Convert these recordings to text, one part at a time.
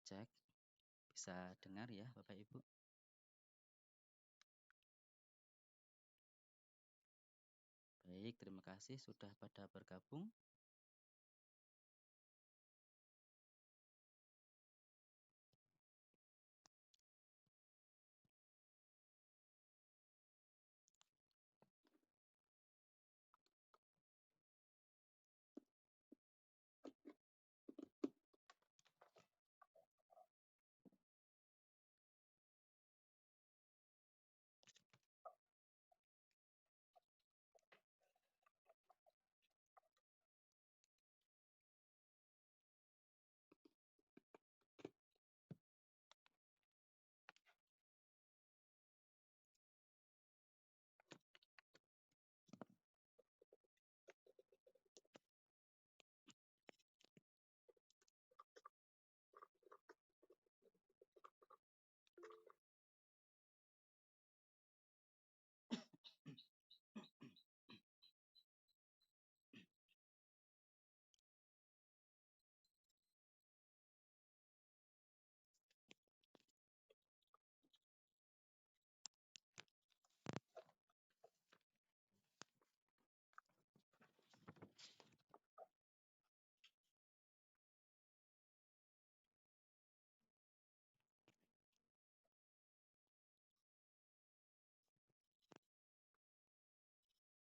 Cek, bisa dengar ya Bapak Ibu? Baik, terima kasih sudah pada bergabung.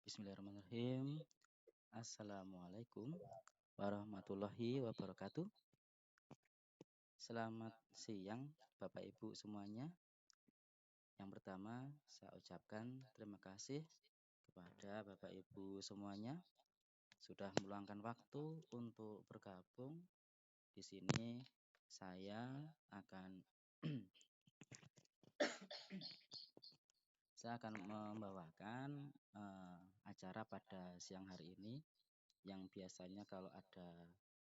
Bismillahirrahmanirrahim. Assalamualaikum warahmatullahi wabarakatuh. Selamat siang Bapak Ibu semuanya. Yang pertama, saya ucapkan terima kasih kepada Bapak Ibu semuanya sudah meluangkan waktu untuk bergabung. Di sini saya akan membawakan acara pada siang hari ini yang biasanya kalau ada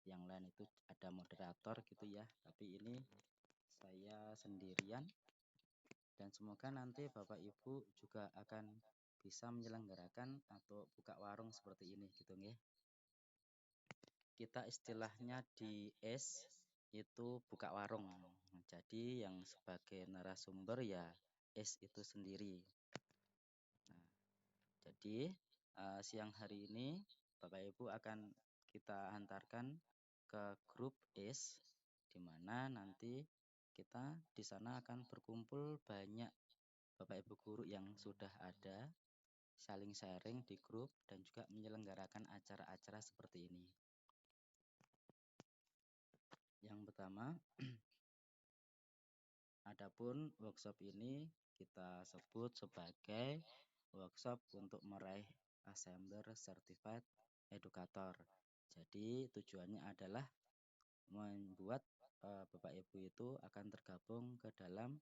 yang lain itu ada moderator gitu ya, tapi ini saya sendirian dan semoga nanti Bapak Ibu juga akan bisa menyelenggarakan atau buka warung seperti ini gitu ya. Kita istilahnya di S itu buka warung. Jadi yang sebagai narasumber ya S itu sendiri. Nah, jadi siang hari ini Bapak Ibu akan kita hantarkan ke grup S, di mana nanti kita di sana akan berkumpul banyak Bapak Ibu guru yang sudah ada, saling sharing di grup dan juga menyelenggarakan acara-acara seperti ini. Yang pertama, adapun workshop ini kita sebut sebagai workshop untuk meraih Assembler Certified Educator. Jadi tujuannya adalah membuat Bapak Ibu itu akan tergabung ke dalam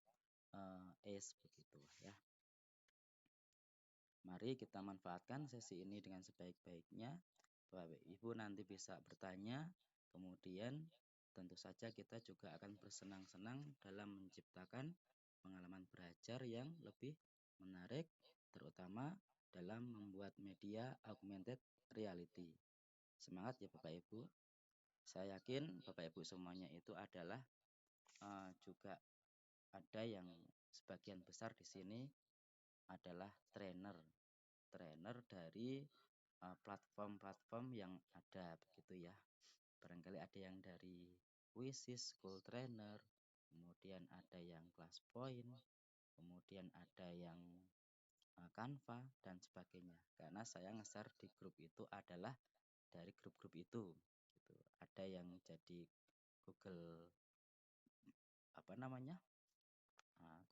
ACE begitu ya. Mari kita manfaatkan sesi ini dengan sebaik-baiknya. Bapak Ibu nanti bisa bertanya, kemudian tentu saja kita juga akan bersenang-senang dalam menciptakan pengalaman belajar yang lebih menarik, terutama dalam membuat media augmented reality. Semangat ya Bapak Ibu. Saya yakin Bapak Ibu semuanya itu adalah juga ada yang sebagian besar di sini adalah trainer dari platform-platform yang ada begitu ya. Barangkali ada yang dari Quizzes, School Trainer, kemudian ada yang ClassPoint, kemudian ada yang Canva dan sebagainya. Karena saya nge-share di grup itu adalah dari grup-grup itu gitu. Ada yang jadi Google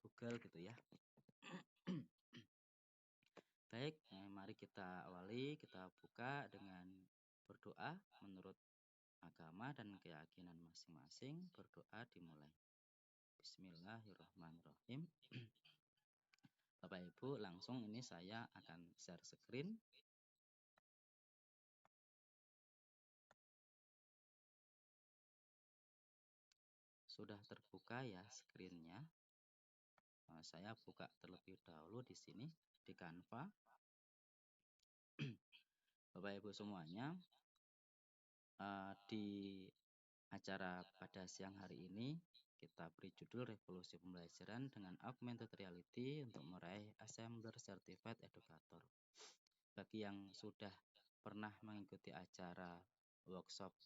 Google gitu ya. Baik, mari kita awali, kita buka dengan berdoa menurut agama dan keyakinan masing-masing. Berdoa dimulai. Bismillahirrahmanirrahim. Bapak Ibu, langsung ini saya akan share screen. Sudah terbuka ya screen-nya. Saya buka terlebih dahulu di sini di Canva. Bapak Ibu semuanya, di acara pada siang hari ini kita beri judul Revolusi Pembelajaran dengan Augmented Reality untuk meraih Assembler Certified Educator. Bagi yang sudah pernah mengikuti acara workshop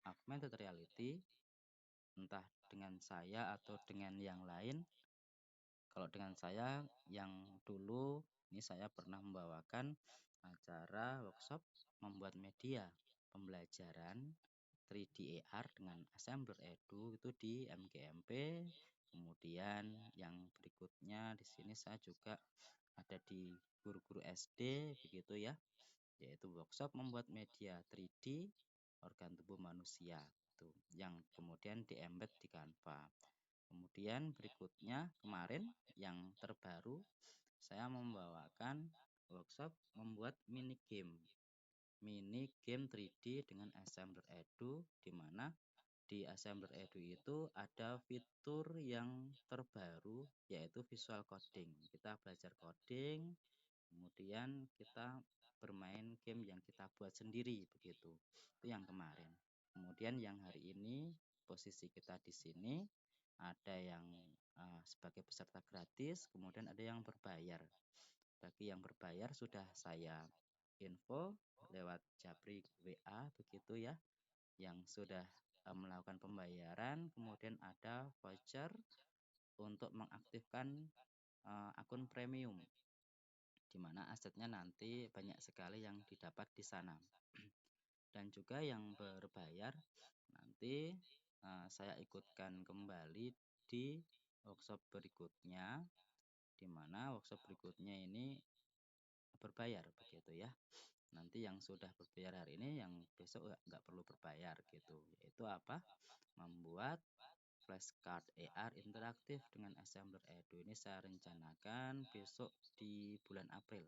Augmented Reality, entah dengan saya atau dengan yang lain, kalau dengan saya yang dulu ini saya pernah membawakan acara workshop membuat media pembelajaran 3D AR dengan Assembler Edu itu di MGMP. Kemudian yang berikutnya di sini saya juga ada di guru-guru SD begitu ya, yaitu workshop membuat media 3D organ tubuh manusia itu yang kemudian di-embed di Canva. Kemudian berikutnya kemarin yang terbaru saya membawakan workshop membuat mini game 3D dengan Assembler Edu, di mana di Assembler Edu itu ada fitur yang terbaru yaitu visual coding. Kita belajar coding, kemudian kita bermain game yang kita buat sendiri begitu. Itu yang kemarin. Kemudian yang hari ini posisi kita di sini ada yang sebagai peserta gratis, kemudian ada yang berbayar. Bagi yang berbayar sudah saya info lewat Japri WA begitu ya, yang sudah melakukan pembayaran, kemudian ada voucher untuk mengaktifkan akun premium, di mana asetnya nanti banyak sekali yang didapat di sana. Dan juga yang berbayar nanti saya ikutkan kembali di workshop berikutnya, di mana workshop berikutnya ini berbayar begitu ya. Nanti yang sudah berbayar hari ini yang besok nggak perlu berbayar gitu, yaitu apa? Membuat flashcard AR interaktif dengan Assembler Edu. Ini saya rencanakan besok di bulan April,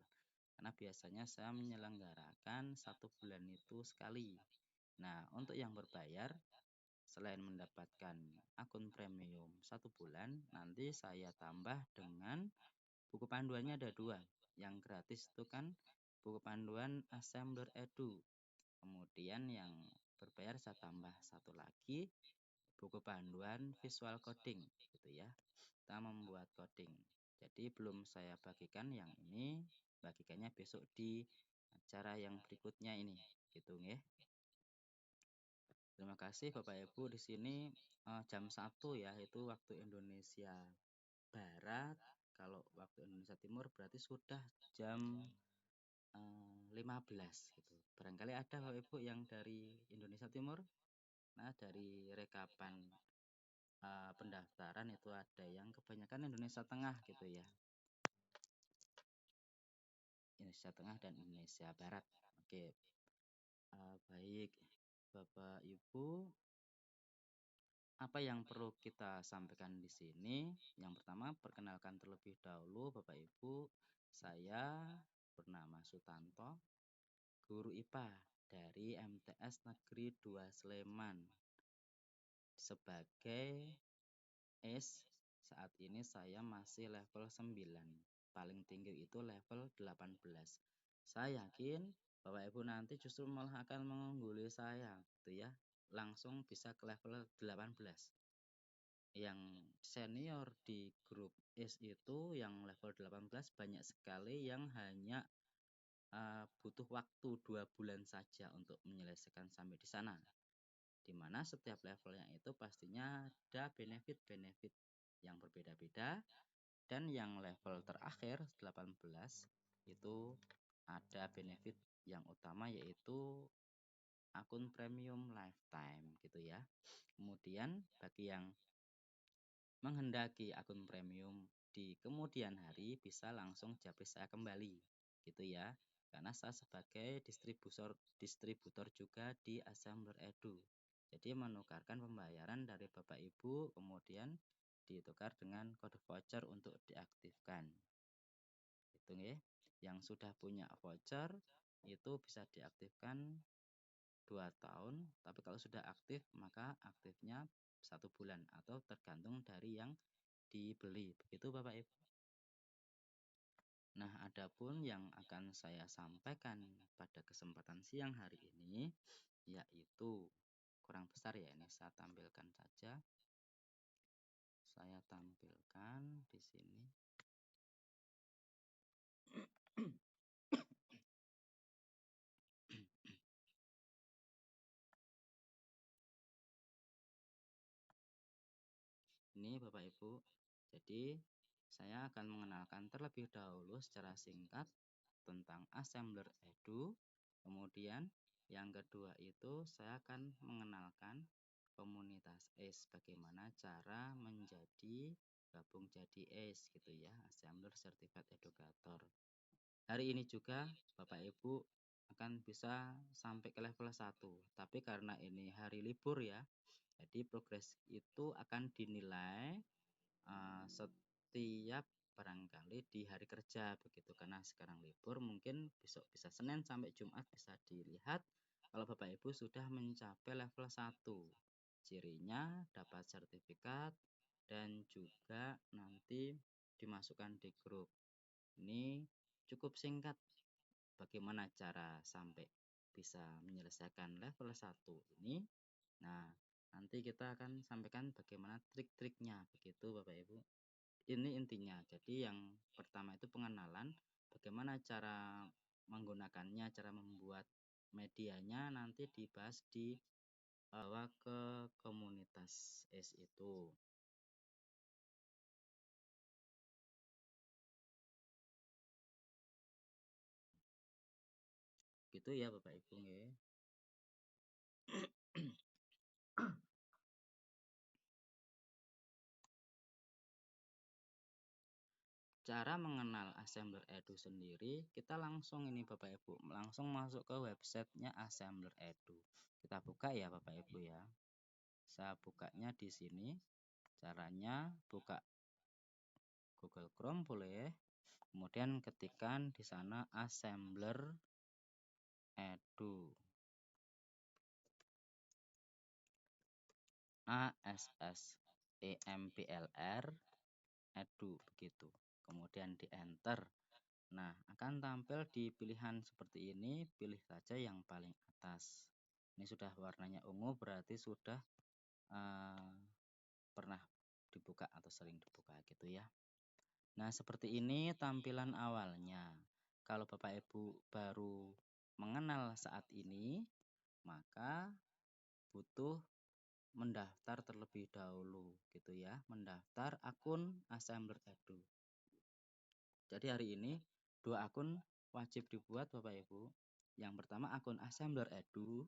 karena biasanya saya menyelenggarakan 1 bulan itu sekali. Nah, untuk yang berbayar, selain mendapatkan akun premium 1 bulan, nanti saya tambah dengan buku panduannya ada 2. Yang gratis itu kan buku panduan Assembler Edu. Kemudian yang berbayar saya tambah 1 lagi, buku panduan visual coding gitu ya. Kita membuat coding. Jadi belum saya bagikan yang ini, bagikannya besok di acara yang berikutnya ini gitu nggih. Terima kasih Bapak Ibu. Di sini jam 1 ya, itu waktu Indonesia Barat. Kalau waktu Indonesia Timur berarti sudah jam 15 gitu. Barangkali ada Bapak Ibu yang dari Indonesia Timur. Nah, dari rekapan pendaftaran itu ada yang kebanyakan Indonesia Tengah gitu ya. Indonesia Tengah dan Indonesia Barat. Oke, baik Bapak Ibu. Apa yang perlu kita sampaikan di sini? Yang pertama, perkenalkan terlebih dahulu Bapak Ibu, saya bernama Sutanto, guru IPA dari MTS Negeri 2 Sleman. Sebagai saat ini saya masih level 9. Paling tinggi itu level 18. Saya yakin Bapak Ibu nanti justru malah akan mengungguli saya gitu ya. Langsung bisa ke level 18. Yang senior di grup S itu yang level 18 banyak sekali yang hanya butuh waktu 2 bulan saja untuk menyelesaikan sampai di sana. Di mana setiap levelnya itu pastinya ada benefit-benefit yang berbeda-beda, dan yang level terakhir 18 itu ada benefit yang utama yaitu akun premium lifetime gitu ya. Kemudian bagi yang menghendaki akun premium di kemudian hari bisa langsung japri saya kembali gitu ya, karena saya sebagai distributor juga di Assembler Edu. Jadi menukarkan pembayaran dari Bapak Ibu kemudian ditukar dengan kode voucher untuk diaktifkan. Itu ya. Yang sudah punya voucher itu bisa diaktifkan 2 tahun, tapi kalau sudah aktif maka aktifnya 1 bulan atau tergantung dari yang dibeli. Begitu Bapak Ibu. Nah, adapun yang akan saya sampaikan pada kesempatan siang hari ini yaitu kurang besar ya, ini saya tampilkan saja. Saya tampilkan di sini. Ini Bapak Ibu. Jadi saya akan mengenalkan terlebih dahulu secara singkat tentang Assembler Edu. Kemudian yang kedua itu saya akan mengenalkan komunitas ACE, bagaimana cara menjadi gabung jadi ACE gitu ya, Assembler Certified Educator. Hari ini juga Bapak Ibu akan bisa sampai ke level 1, tapi karena ini hari libur ya, jadi progres itu akan dinilai setiap barangkali di hari kerja begitu, karena sekarang libur, mungkin besok bisa Senin sampai Jumat bisa dilihat kalau Bapak Ibu sudah mencapai level 1. Cirinya dapat sertifikat dan juga nanti dimasukkan di grup. Ini cukup singkat bagaimana cara sampai bisa menyelesaikan level 1 ini. Nah, nanti kita akan sampaikan bagaimana trik-triknya begitu Bapak Ibu. Ini intinya. Jadi yang pertama itu pengenalan, bagaimana cara menggunakannya, cara membuat medianya nanti dibahas di bawa ke komunitas ACE itu. Gitu ya Bapak Ibu nggih. Cara mengenal Assembler Edu sendiri, kita langsung ini Bapak Ibu, langsung masuk ke websitenya Assembler Edu. Kita buka ya Bapak Ibu ya. Saya bukanya di sini. Caranya buka Google Chrome boleh. Kemudian ketikkan di sana Assembler Edu. ASSEMBLR Edu begitu. Kemudian di enter. Nah, akan tampil di pilihan seperti ini, pilih saja yang paling atas. Ini sudah warnanya ungu, berarti sudah pernah dibuka atau sering dibuka gitu ya. Nah, seperti ini tampilan awalnya. Kalau Bapak Ibu baru mengenal saat ini, maka butuh mendaftar terlebih dahulu gitu ya, mendaftar akun Assembler Edu. Jadi hari ini 2 akun wajib dibuat Bapak Ibu. Yang pertama akun Assembler Edu,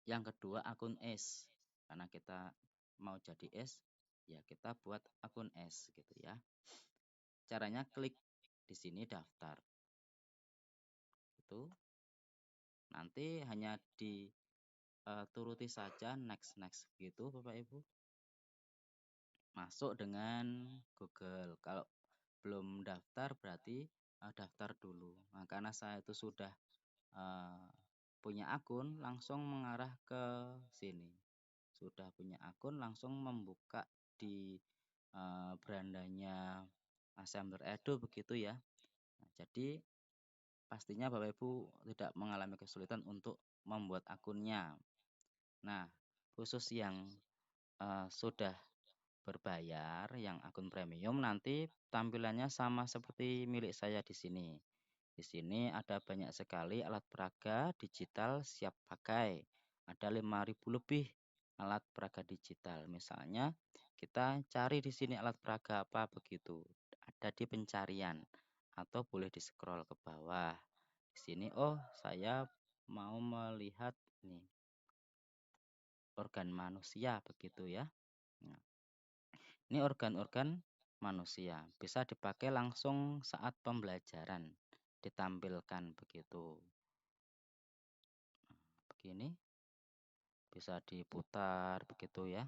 yang kedua akun ACE. Karena kita mau jadi ACE, ya kita buat akun ACE gitu ya. Caranya klik di sini daftar. Itu nanti hanya dituruti saja next gitu Bapak Ibu. Masuk dengan Google. Kalau belum daftar berarti daftar dulu. Nah, karena saya itu sudah punya akun, langsung mengarah ke sini. Sudah punya akun, langsung membuka di berandanya Assembler Edu begitu ya. Nah, jadi pastinya Bapak Ibu tidak mengalami kesulitan untuk membuat akunnya. Nah, khusus yang sudah berbayar, yang akun premium, nanti tampilannya sama seperti milik saya di sini. Di sini ada banyak sekali alat peraga digital siap pakai. Ada 5.000 lebih alat peraga digital. Misalnya kita cari di sini alat peraga apa begitu. Ada di pencarian atau boleh di scroll ke bawah. Di sini oh saya mau melihat nih organ manusia begitu ya. Nah, ini organ-organ manusia bisa dipakai langsung saat pembelajaran, ditampilkan begitu. Begini bisa diputar begitu ya.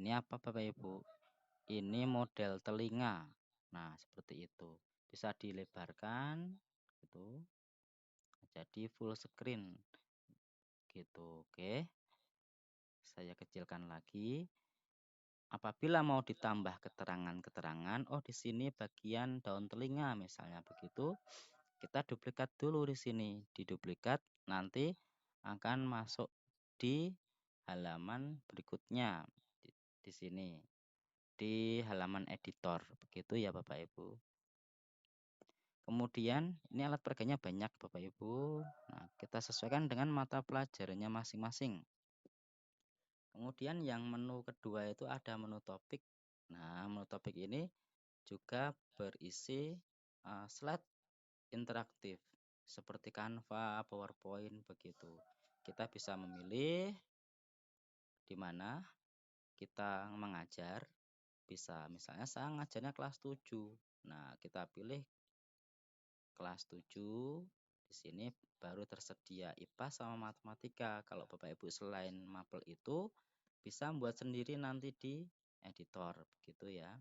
Ini apa Bapak Ibu? Ini model telinga. Nah, seperti itu. Bisa dilebarkan gitu. Jadi full screen gitu. Oke. Saya kecilkan lagi. Apabila mau ditambah keterangan-keterangan, oh di sini bagian daun telinga misalnya begitu, kita duplikat dulu di sini. Diduplikat nanti akan masuk di halaman berikutnya di sini. di halaman editor. Begitu ya Bapak Ibu. Kemudian ini alat peraganya banyak Bapak Ibu. Nah, kita sesuaikan dengan mata pelajarannya masing-masing. Kemudian yang menu kedua itu ada menu topik. Nah, menu topik ini juga berisi slide interaktif seperti Canva, PowerPoint begitu. Kita bisa memilih di mana kita mengajar. Bisa misalnya saya ngajarnya kelas 7. Nah, kita pilih kelas 7. Di sini baru tersedia IPA sama matematika. Kalau Bapak Ibu selain mapel itu bisa membuat sendiri nanti di editor begitu ya.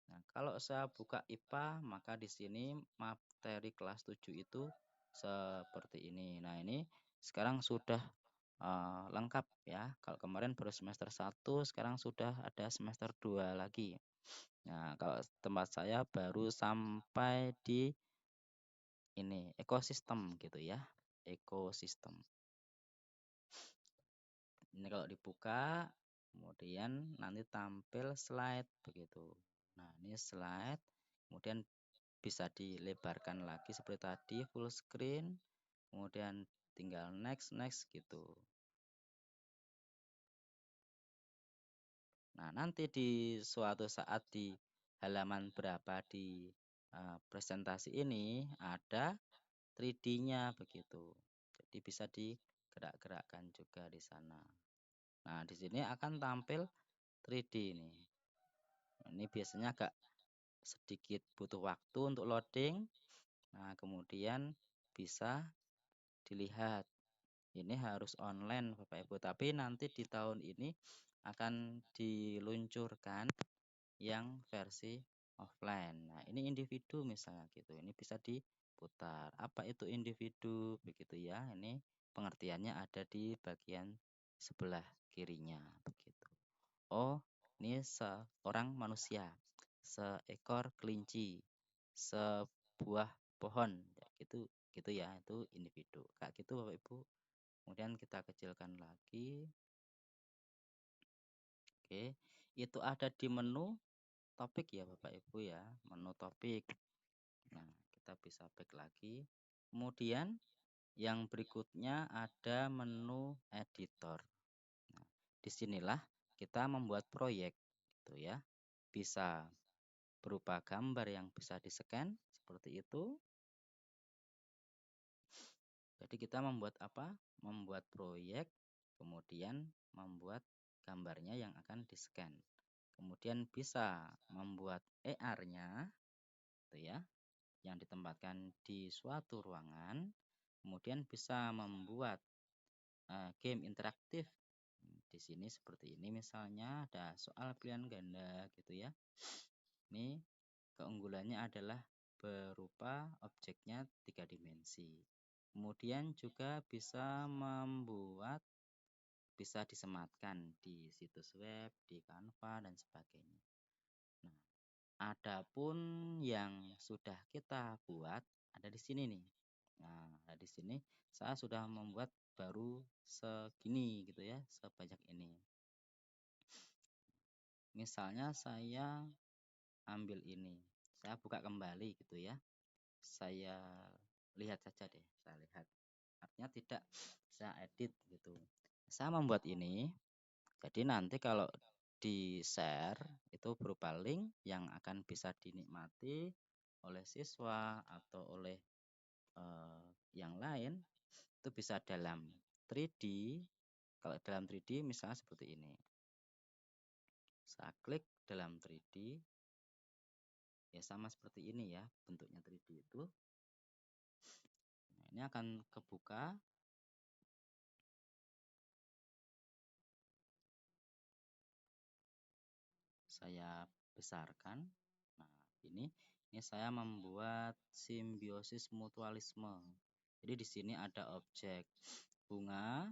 Nah, kalau saya buka IPA, maka di sini materi kelas 7 itu seperti ini. Nah, ini sekarang sudah lengkap ya. Kalau kemarin baru semester 1, sekarang sudah ada semester 2 lagi. Nah, kalau tempat saya baru sampai di ini ekosistem gitu ya. Ekosistem. Ini kalau dibuka, kemudian nanti tampil slide begitu. Nah, ini slide. Kemudian bisa dilebarkan lagi seperti tadi full screen. Kemudian tinggal next gitu. Nah, nanti di suatu saat di halaman berapa di presentasi ini ada 3D-nya begitu. Jadi bisa digerak-gerakkan juga di sana. Nah, di sini akan tampil 3D ini. Ini biasanya agak sedikit butuh waktu untuk loading. Nah, kemudian bisa dilihat. Ini harus online Bapak Ibu, tapi nanti di tahun ini akan diluncurkan yang versi offline. Nah, ini individu misalnya gitu. Ini bisa diputar. Apa itu individu begitu ya? Ini pengertiannya ada di bagian sebelah kirinya begitu. Oh, ini seorang manusia, seekor kelinci, sebuah pohon, ya, gitu ya, itu individu. Kayak gitu Bapak Ibu. Kemudian kita kecilkan lagi. Oke, itu ada di menu topik ya Bapak Ibu ya, menu topik. Nah, kita bisa back lagi. Kemudian yang berikutnya ada menu editor. Nah, disinilah kita membuat proyek gitu ya. Bisa berupa gambar yang bisa di-scan seperti itu. Jadi kita membuat apa? Membuat proyek, kemudian membuat gambarnya yang akan di-scan. Kemudian bisa membuat AR-nya gitu ya, yang ditempatkan di suatu ruangan. Kemudian bisa membuat game interaktif. Di sini seperti ini misalnya ada soal pilihan ganda gitu ya. Ini keunggulannya adalah berupa objeknya 3 dimensi. Kemudian juga bisa membuat, bisa disematkan di situs web, di Canva dan sebagainya. Nah, adapun yang sudah kita buat ada di sini nih. Nah, di sini saya sudah membuat baru segini gitu ya, sebanyak ini. Misalnya saya ambil ini, saya buka kembali gitu ya. Saya lihat saja deh, saya lihat. Artinya tidak saya edit gitu. Saya membuat ini, jadi nanti kalau di-share itu berupa link yang akan bisa dinikmati oleh siswa atau oleh yang lain, itu bisa dalam 3D. Kalau dalam 3D misalnya seperti ini. Saya klik dalam 3D. Ya sama seperti ini ya, bentuknya 3D itu. Nah, ini akan kebuka. Saya besarkan. Nah, ini saya membuat simbiosis mutualisme. Jadi di sini ada objek bunga,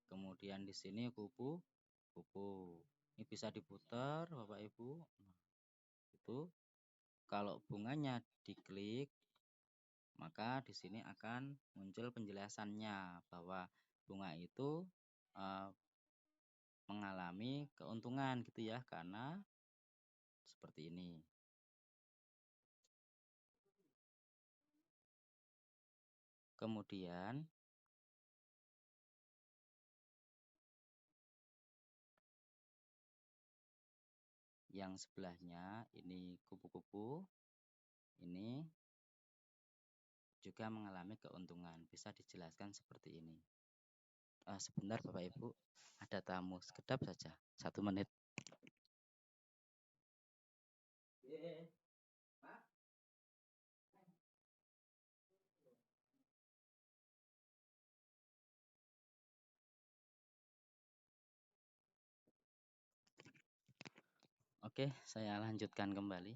kemudian di sini kupu. Ini bisa diputar Bapak Ibu. Nah, itu kalau bunganya diklik, maka di sini akan muncul penjelasannya bahwa bunga itu mengalami keuntungan gitu ya, karena seperti ini. Kemudian yang sebelahnya ini kupu-kupu ini juga mengalami keuntungan. Bisa dijelaskan seperti ini. Sebentar Bapak Ibu, ada tamu, sekedap saja, 1 menit. Oke, saya lanjutkan kembali.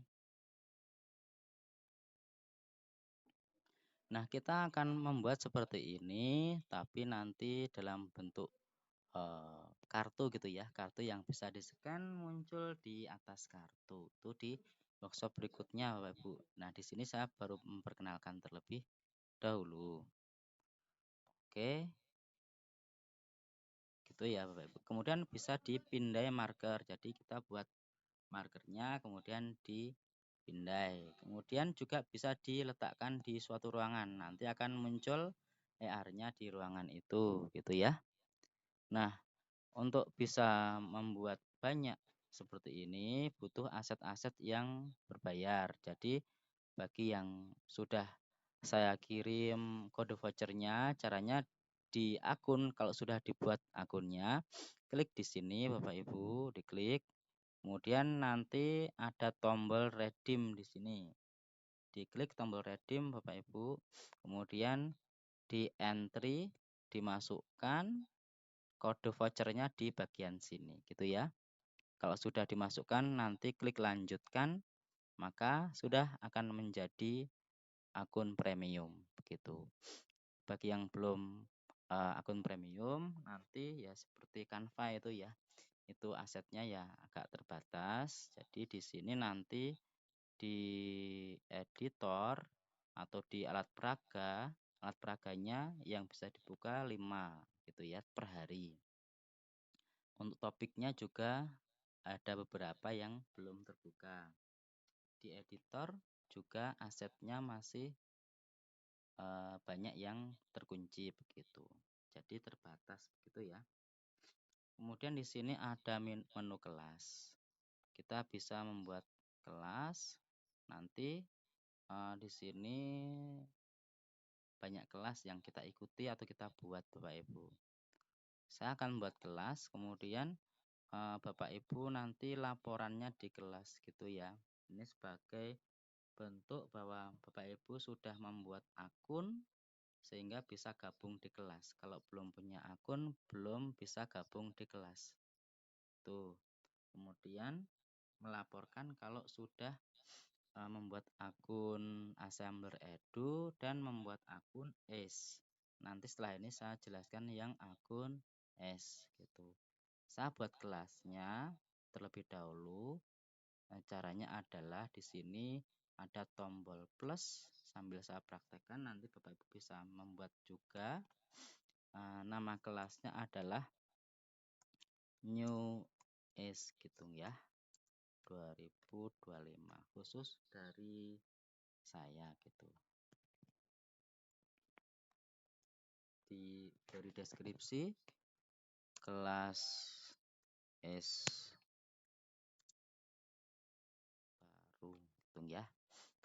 Nah, kita akan membuat seperti ini, tapi nanti dalam bentuk kartu gitu ya, kartu yang bisa di-scan muncul di atas kartu. Itu di workshop berikutnya Bapak Ibu. Nah, di sini saya baru memperkenalkan terlebih dahulu. Oke. Gitu ya Bapak Ibu. Kemudian bisa dipindai marker. Jadi kita buat markernya kemudian dipindai. Kemudian juga bisa diletakkan di suatu ruangan. Nanti akan muncul ER-nya di ruangan itu gitu ya. Nah, untuk bisa membuat banyak seperti ini butuh aset-aset yang berbayar. Jadi bagi yang sudah saya kirim kode vouchernya, caranya di akun, kalau sudah dibuat akunnya, klik di sini Bapak Ibu, diklik. Kemudian nanti ada tombol redeem di sini. Diklik tombol redeem Bapak Ibu. Kemudian di entry, dimasukkan kode vouchernya di bagian sini gitu ya. Kalau sudah dimasukkan nanti klik lanjutkan, maka sudah akan menjadi akun premium begitu. Bagi yang belum akun premium nanti ya seperti Canva itu ya. Itu asetnya ya agak terbatas. Jadi di sini nanti di editor atau di alat peraganya yang bisa dibuka 5 gitu ya per hari. Untuk topiknya juga ada beberapa yang belum terbuka. Di editor juga asetnya masih banyak yang terkunci begitu. Jadi terbatas begitu ya. Kemudian di sini ada menu kelas. Kita bisa membuat kelas. Nanti di sini banyak kelas yang kita ikuti atau kita buat Bapak Ibu. Saya akan buat kelas, kemudian Bapak Ibu nanti laporannya di kelas gitu ya. Ini sebagai bentuk bahwa Bapak Ibu sudah membuat akun sehingga bisa gabung di kelas. Kalau belum punya akun, belum bisa gabung di kelas. Tuh. Kemudian melaporkan kalau sudah membuat akun Assembler Edu dan membuat akun ACE. Nanti setelah ini saya jelaskan yang akun ACE gitu. Saya buat kelasnya terlebih dahulu. Caranya adalah di sini ada tombol plus sambil saya praktekkan nanti Bapak Ibu bisa membuat juga. Nama kelasnya adalah New ACE gitu ya. 2025 khusus dari saya gitu. Dari deskripsi kelas S baru gitu ya.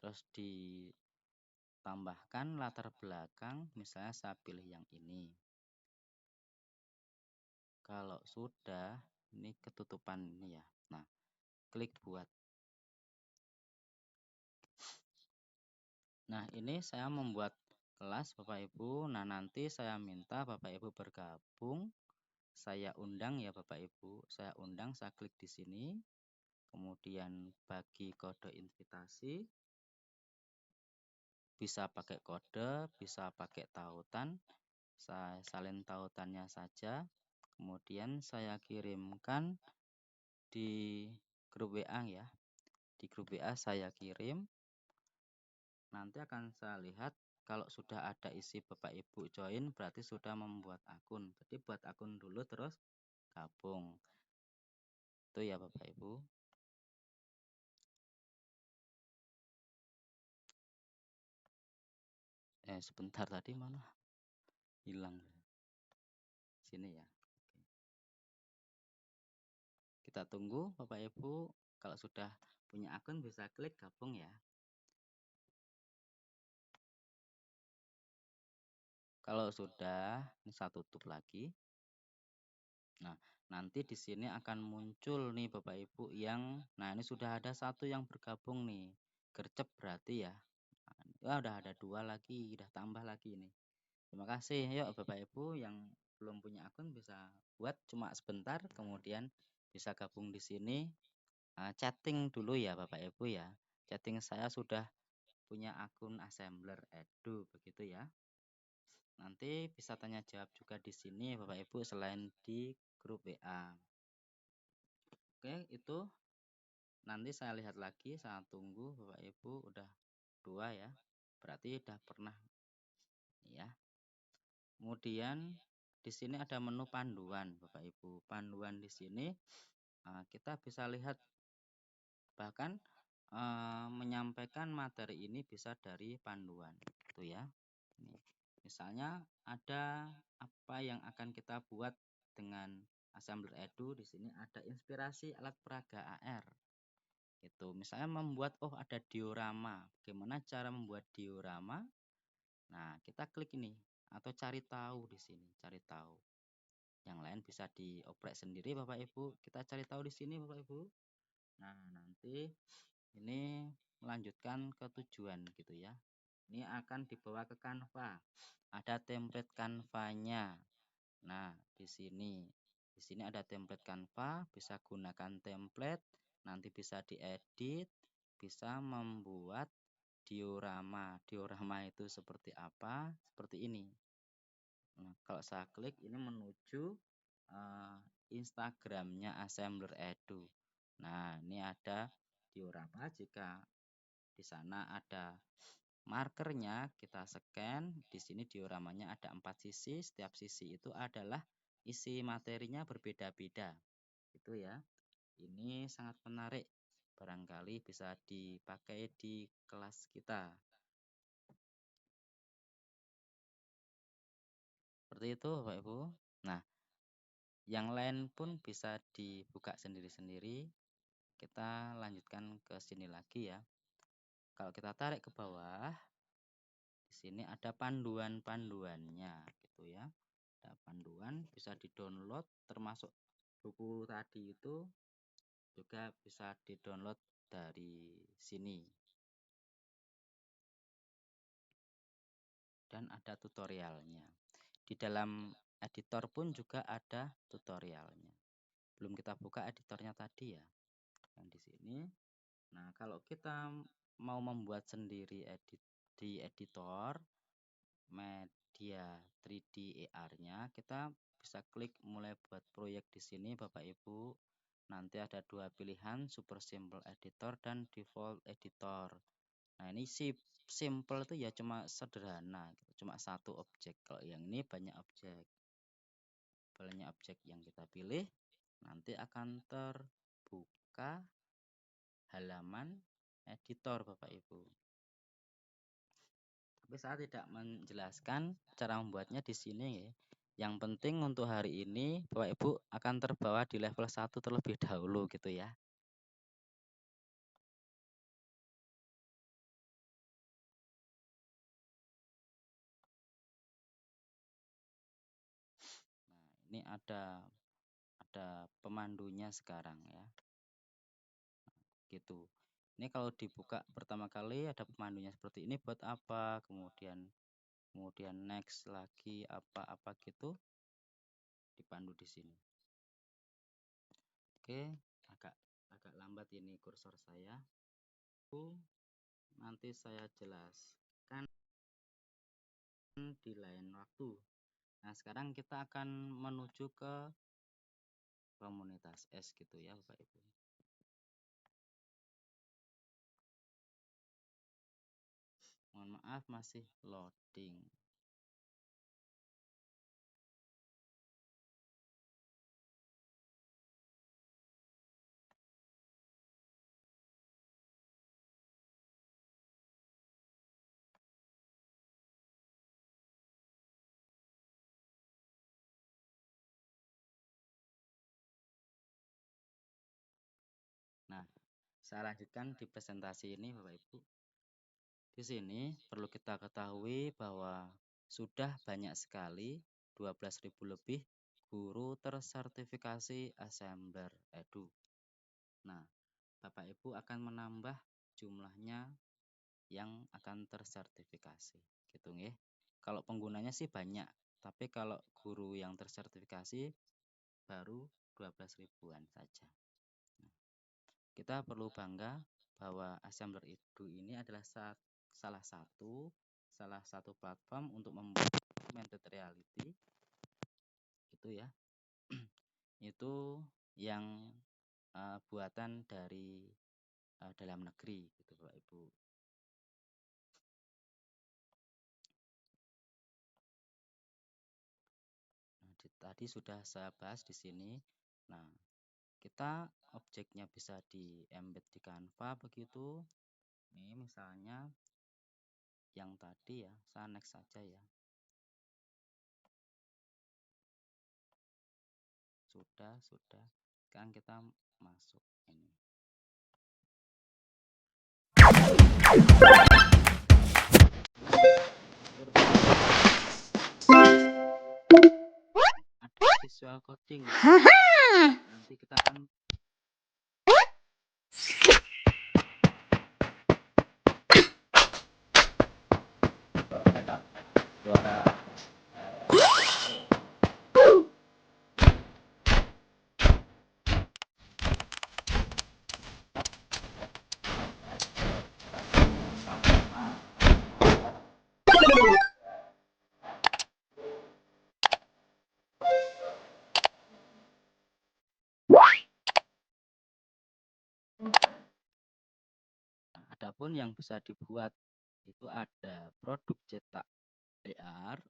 Terus ditambahkan latar belakang, misalnya saya pilih yang ini. Kalau sudah, ini ketutupan ini ya. Nah, klik buat. Nah, ini saya membuat kelas Bapak Ibu. Nah, nanti saya minta Bapak Ibu bergabung. Saya undang ya Bapak Ibu. Saya undang, saya klik di sini. Kemudian bagi kode invitasi. Bisa pakai kode, bisa pakai tautan. Saya salin tautannya saja. Kemudian saya kirimkan di grup WA ya. Di grup WA saya kirim. Nanti akan saya lihat kalau sudah ada isi Bapak Ibu join berarti sudah membuat akun. Jadi buat akun dulu terus gabung. Itu ya Bapak Ibu. Sebentar, tadi mana hilang sini ya. Kita tunggu Bapak Ibu, kalau sudah punya akun bisa klik gabung ya. Kalau sudah, ini saya tutup lagi. Nah, nanti di sini akan muncul nih Bapak Ibu nah ini sudah ada satu yang bergabung nih, gercep berarti ya. Nah, udah ada 2 lagi, udah tambah lagi nih. Terima kasih. Yuk Bapak Ibu yang belum punya akun bisa buat cuma sebentar, kemudian bisa gabung di sini. Chatting dulu ya Bapak Ibu ya. Chatting saya sudah punya akun Assembler Edu begitu ya. Nanti bisa tanya jawab juga di sini Bapak Ibu selain di grup WA. Oke, itu nanti saya lihat lagi, saya tunggu Bapak Ibu udah 2 ya. Berarti udah pernah ya. Kemudian di sini ada menu panduan Bapak Ibu. Panduan di sini kita bisa lihat bahkan menyampaikan materi ini bisa dari panduan itu ya. Ini misalnya ada apa yang akan kita buat dengan Assembler Edu, di sini ada inspirasi alat peraga AR. Itu misalnya membuat ada diorama. Bagaimana cara membuat diorama? Nah, kita klik ini atau cari tahu di sini, cari tahu. Yang lain bisa dioprek sendiri Bapak Ibu. Kita cari tahu di sini Bapak Ibu. Nah, nanti ini melanjutkan ke tujuan gitu ya. Ini akan dibawa ke Canva. Ada template Canva-nya. Nah, di sini ada template Canva, bisa gunakan template, nanti bisa diedit, bisa membuat diorama. Diorama itu seperti apa? Seperti ini. Nah, kalau saya klik ini menuju Instagramnya Assembler Edu. Nah, ini ada diorama. Jika di sana ada markernya, kita scan. Di sini dioramanya ada 4 sisi. Setiap sisi itu adalah isi materinya berbeda-beda. Itu ya. Ini sangat menarik. Barangkali bisa dipakai di kelas kita. Seperti itu Bapak Ibu. Nah, yang lain pun bisa dibuka sendiri-sendiri. Kita lanjutkan ke sini lagi ya. Kalau kita tarik ke bawah, di sini ada panduan-panduannya gitu ya. Ada panduan bisa di-download, termasuk buku tadi itu juga bisa di-download dari sini. Dan ada tutorialnya. Di dalam editor pun juga ada tutorialnya. Belum kita buka editornya tadi ya. Yang di sini. Nah, kalau kita mau membuat sendiri di editor media 3D AR-nya, kita bisa klik mulai buat proyek di sini Bapak Ibu. Nanti ada 2 pilihan, Super Simple Editor dan Default Editor. Nah, ini simple itu ya cuma sederhana, gitu. Cuma satu objek. Kalau yang ini banyak objek. Banyak objek yang kita pilih, nanti akan terbuka halaman editor Bapak Ibu. Tapi saya tidak menjelaskan cara membuatnya di sini ya. Yang penting untuk hari ini Bapak Ibu akan terbawa di level 1 terlebih dahulu gitu ya. Nah, ini ada pemandunya sekarang ya. Gitu. Ini kalau dibuka pertama kali ada pemandunya seperti ini buat apa? Kemudian next lagi apa-apa gitu dipandu di sini. Oke, agak lambat ini kursor saya. Nanti saya jelaskan di lain waktu. Nah, sekarang kita akan menuju ke komunitas S gitu ya, Bapak Ibu. Mohon maaf masih loading. Saya lanjutkan di presentasi ini Bapak Ibu. Di sini perlu kita ketahui bahwa sudah banyak sekali 12.000 lebih guru tersertifikasi Assembler Edu. Nah, Bapak Ibu akan menambah jumlahnya yang akan tersertifikasi gitu nggih. Kalau penggunanya sih banyak, tapi kalau guru yang tersertifikasi baru 12 ribuan saja. Nah, kita perlu bangga bahwa Assembler Edu ini adalah salah satu platform untuk membuat augmented reality itu ya. Itu yang buatan dari dalam negeri gitu Bapak Ibu. Nah, tadi sudah saya bahas di sini. Nah, kita objeknya bisa di embed di Canva begitu. Ini misalnya yang tadi ya, saya next saja ya. Sudah. Sekarang kita masuk ini. Ada visual coding. Nanti kita akan suara. Adapun yang bisa dibuat itu ada produk cetak AR.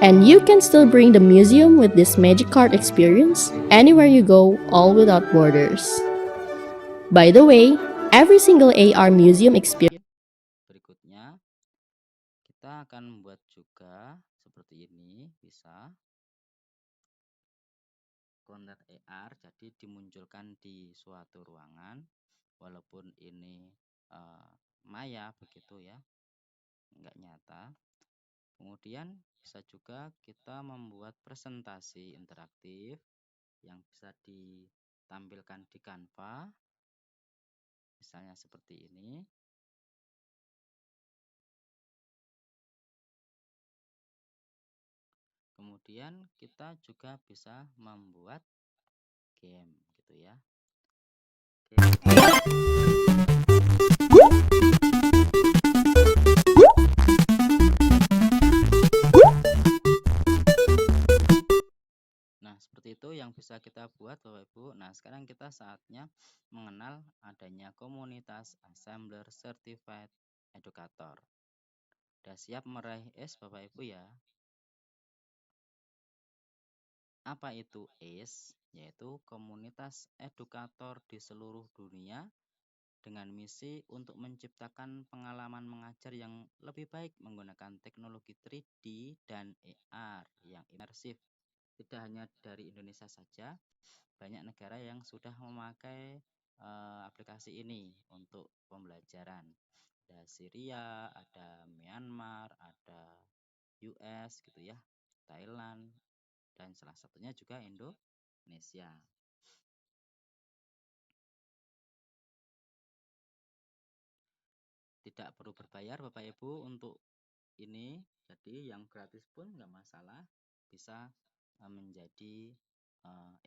And you can still bring the museum with this magic card experience anywhere you go, all without borders. By the way, every single AR museum experience. Berikutnya kita akan membuat juga seperti ini, bisa counter AR, jadi dimunculkan di suatu ruangan walaupun ini maya begitu ya, enggak nyata. Kemudian bisa juga kita membuat presentasi interaktif yang bisa ditampilkan di Canva, misalnya seperti ini. Kemudian kita juga bisa membuat game gitu ya. Nah, seperti itu yang bisa kita buat Bapak Ibu. Nah, sekarang kita saatnya mengenal adanya komunitas Assembler Certified Educator. Sudah siap meraih ACE Bapak Ibu ya? Apa itu ACE? Yaitu komunitas edukator di seluruh dunia dengan misi untuk menciptakan pengalaman mengajar yang lebih baik menggunakan teknologi 3D dan AR yang imersif. Tidak hanya dari Indonesia saja, banyak negara yang sudah memakai aplikasi ini untuk pembelajaran. Ada Syria, ada Myanmar, ada US gitu ya, Thailand, dan salah satunya juga Indonesia. Tidak perlu berbayar Bapak Ibu untuk ini, jadi yang gratis pun nggak masalah, bisa menjadi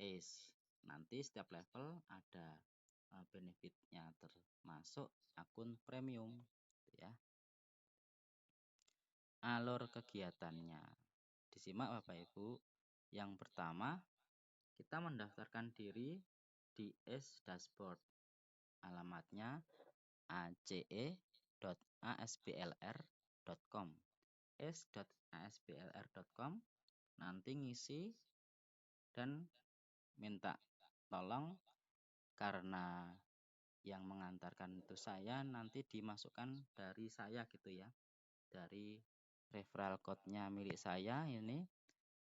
ACE. Nanti setiap level ada benefitnya, termasuk akun premium ya. Alur kegiatannya disimak Bapak Ibu. Yang pertama, kita mendaftarkan diri di ACE Dashboard. Alamatnya ace.asblr.com, ace.asblr.com. Nanti ngisi dan minta tolong, karena yang mengantarkan itu saya, nanti dimasukkan dari saya gitu ya, dari referral code-nya milik saya ini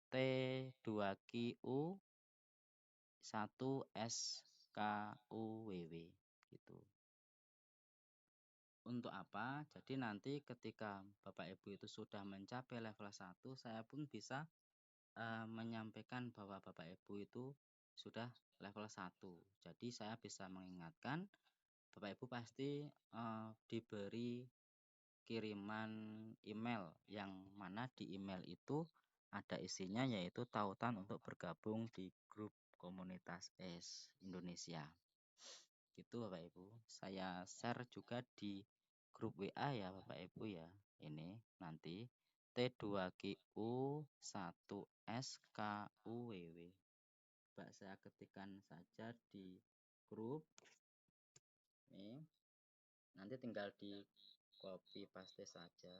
T2QU1SKUWW. gitu. Untuk apa? Jadi nanti ketika Bapak Ibu itu sudah mencapai level 1, saya pun bisa menyampaikan bahwa Bapak Ibu itu sudah level 1. Jadi saya bisa mengingatkan, Bapak Ibu pasti diberi kiriman email, yang mana di email itu ada isinya yaitu tautan untuk bergabung di grup komunitas ACE Indonesia. Gitu Bapak Ibu. Saya share juga di grup WA ya Bapak Ibu ya. Ini nanti T2QU1SKUWW. Coba saya ketikkan saja di grup. Ini nanti tinggal di copy paste saja.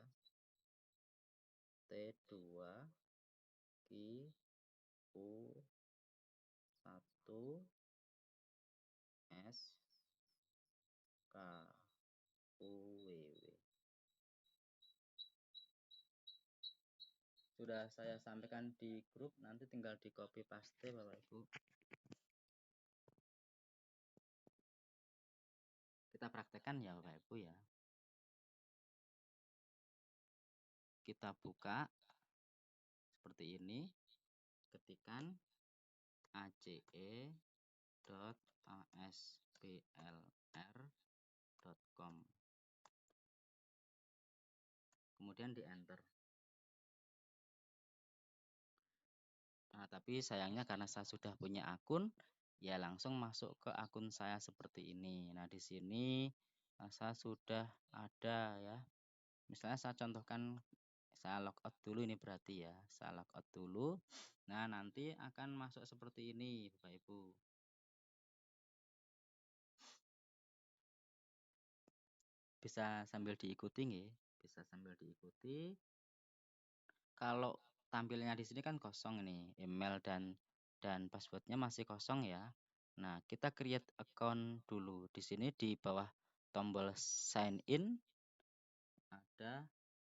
T2QU1SKUWW. Sudah saya sampaikan di grup, nanti tinggal di copy paste Bapak Ibu. Kita praktekkan ya Bapak Ibu ya. Kita buka seperti ini, ketikan ace.asplr.com, kemudian di enter. Nah, tapi sayangnya karena saya sudah punya akun, ya langsung masuk ke akun saya seperti ini. Nah, di sini saya sudah ada ya. Misalnya saya contohkan, saya logout dulu ini berarti ya. Saya logout dulu. Nah, nanti akan masuk seperti ini Bapak Ibu. Bisa sambil diikuti nggih, bisa sambil diikuti. Kalau tampilnya di sini kan kosong ini, email dan passwordnya masih kosong ya. Nah, kita create account dulu. Di sini di bawah tombol sign in ada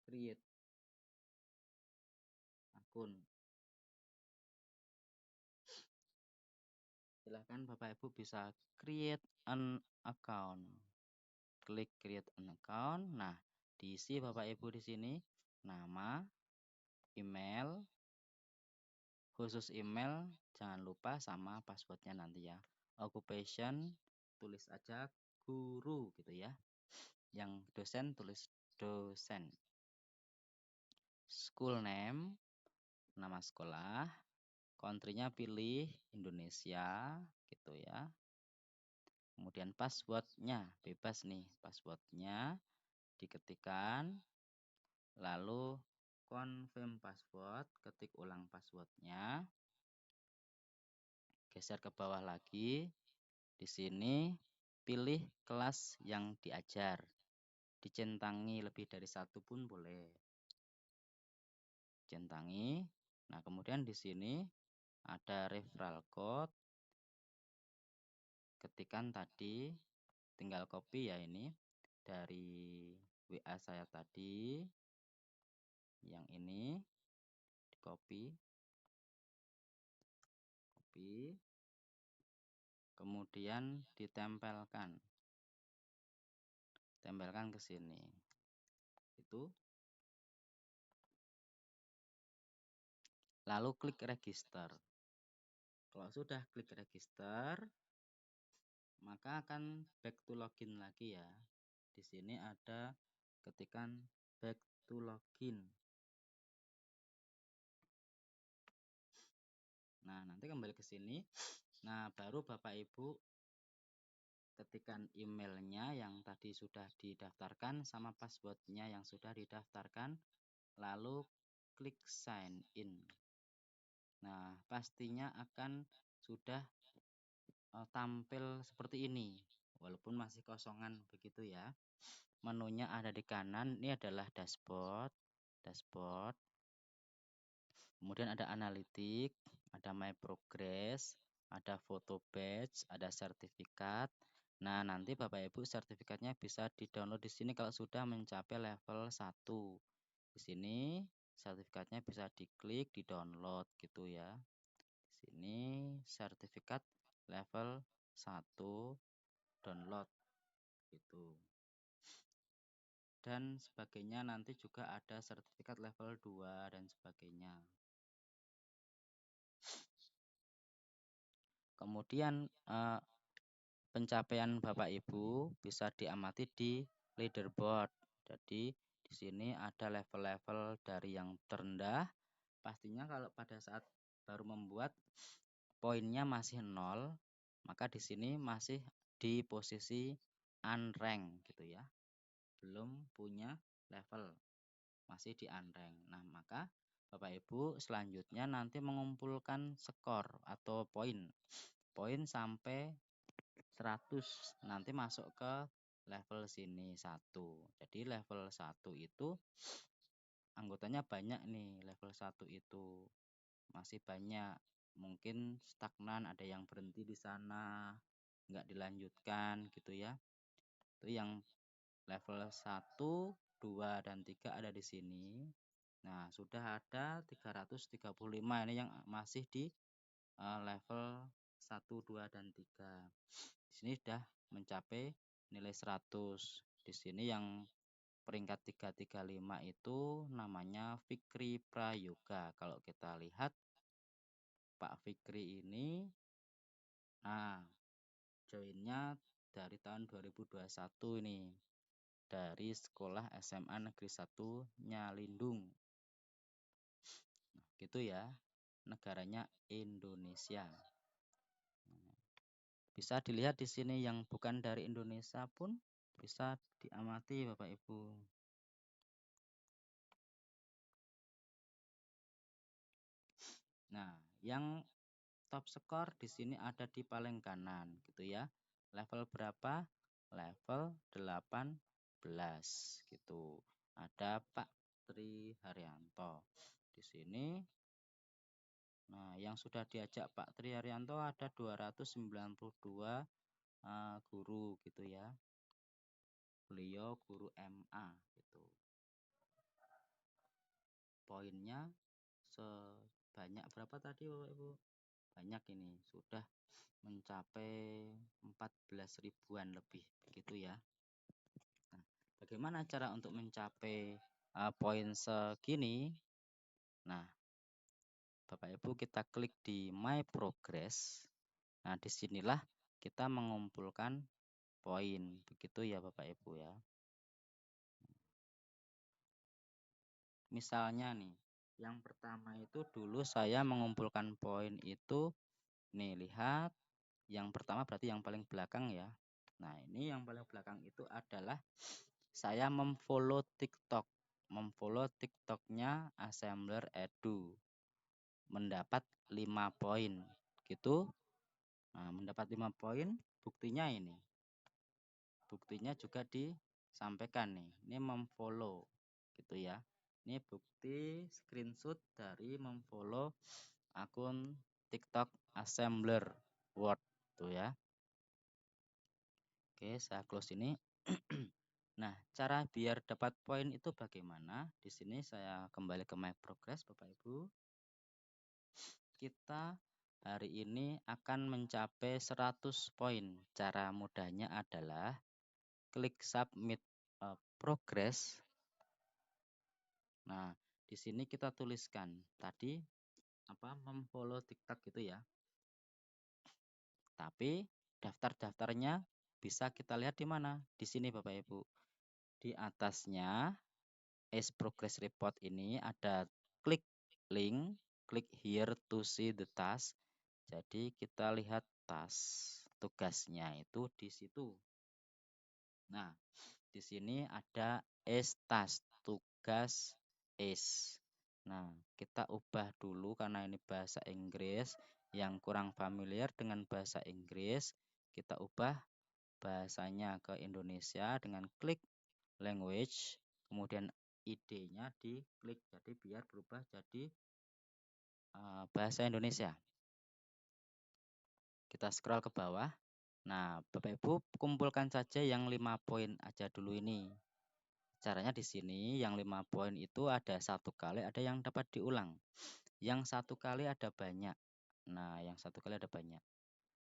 create akun. Silahkan Bapak Ibu bisa create an account. Klik create an account. Nah, diisi Bapak Ibu di sini nama, email, khusus email jangan lupa sama passwordnya nanti ya. Occupation tulis aja guru gitu ya. Yang dosen tulis dosen. School name, nama sekolah. Country-nya pilih Indonesia gitu ya. Kemudian passwordnya bebas nih, passwordnya diketikkan. Lalu confirm password, ketik ulang passwordnya. Geser ke bawah lagi. Di sini pilih kelas yang diajar. Dicentangi lebih dari satu pun boleh. Centangi. Nah, kemudian di sini ada referral code. Ketikan tadi, tinggal copy ya ini dari WA saya tadi. Yang ini di copy. Copy. Kemudian ditempelkan. Tempelkan ke sini. Itu. Lalu klik register. Kalau sudah klik register, maka akan back to login lagi ya. Di sini ada ketikan back to login. Nah, nanti kembali ke sini. Nah, baru Bapak Ibu ketikan emailnya yang tadi sudah didaftarkan sama passwordnya yang sudah didaftarkan, lalu klik sign in. Nah, pastinya akan sudah tampil seperti ini, walaupun masih kosongan begitu ya. Menunya ada di kanan, ini adalah dashboard. Kemudian ada analitik, ada my progress, ada foto badge, ada sertifikat. Nah, nanti Bapak Ibu sertifikatnya bisa di-download di sini kalau sudah mencapai level 1. Di sini sertifikatnya bisa diklik, di-download gitu ya. Di sini sertifikat level 1 download. gitu. Dan sebagainya, nanti juga ada sertifikat level 2 dan sebagainya. Kemudian pencapaian Bapak Ibu bisa diamati di leaderboard. Jadi di sini ada level-level dari yang terendah. Pastinya kalau pada saat baru membuat poinnya masih 0, maka di sini masih di posisi unrank gitu ya. Belum punya level, masih di unrank. Nah, maka Bapak Ibu selanjutnya nanti mengumpulkan skor atau poin sampai 100, nanti masuk ke level sini 1. Jadi level 1 itu anggotanya banyak nih, level 1 itu masih banyak. Mungkin stagnan, ada yang berhenti di sana, nggak dilanjutkan gitu ya. Itu yang level 1, 2 dan 3 ada di sini. Nah, sudah ada 335 ini yang masih di level 1, 2 dan 3. Di sini sudah mencapai nilai 100. Di sini yang peringkat 335 itu namanya Fikri Prayoga. Kalau kita lihat Pak Fikri ini, nah, joinnya dari tahun 2021 ini, dari sekolah SMA Negeri 1 Nyalindung. Nah, gitu ya. Negaranya Indonesia. Bisa dilihat di sini yang bukan dari Indonesia pun bisa diamati Bapak Ibu. Nah, yang top skor di sini ada di paling kanan gitu ya. Level berapa? Level 18 gitu. Ada Pak Tri Haryanto. Di sini nah, yang sudah diajak Pak Tri Haryanto ada 292 guru gitu ya. Beliau guru MA gitu. Poinnya sebanyak berapa tadi Bapak Ibu? Banyak ini, sudah mencapai 14 ribuan lebih begitu ya. Nah, bagaimana cara untuk mencapai poin segini? Nah, Bapak Ibu kita klik di My Progress. Nah, disinilah kita mengumpulkan poin begitu ya Bapak Ibu ya. Misalnya nih, yang pertama itu dulu saya mengumpulkan poin itu, nih lihat, yang pertama berarti yang paling belakang ya. Nah, ini yang paling belakang itu adalah saya memfollow TikTok. Memfollow TikToknya Assembler Edu. Mendapat 5 poin. Gitu. Nah, mendapat 5 poin, buktinya ini. Buktinya juga disampaikan nih. Ini memfollow gitu ya. Ini bukti screenshot dari memfollow akun TikTok Assembler World tuh ya. Oke, saya close ini. Nah, cara biar dapat poin itu bagaimana? Di sini saya kembali ke My Progress, Bapak Ibu. Kita hari ini akan mencapai 100 poin. Cara mudahnya adalah klik submit progress. Nah, di sini kita tuliskan tadi memfollow TikTok gitu ya. Tapi daftar-daftarnya bisa kita lihat di mana? Di sini Bapak Ibu. Di atasnya progress report ini ada klik link, klik here to see the task. Jadi kita lihat tugasnya itu di situ. Nah, di sini ada task, tugas Nah, kita ubah dulu karena ini bahasa Inggris. Yang kurang familiar dengan bahasa Inggris, kita ubah bahasanya ke Indonesia dengan klik language, kemudian ID-nya diklik, jadi biar berubah jadi bahasa Indonesia. Kita scroll ke bawah. Nah, Bapak Ibu kumpulkan saja yang 5 poin aja dulu ini. Caranya di sini yang 5 poin itu ada 1 kali, ada yang dapat diulang. Yang 1 kali ada banyak. Nah, yang 1 kali ada banyak.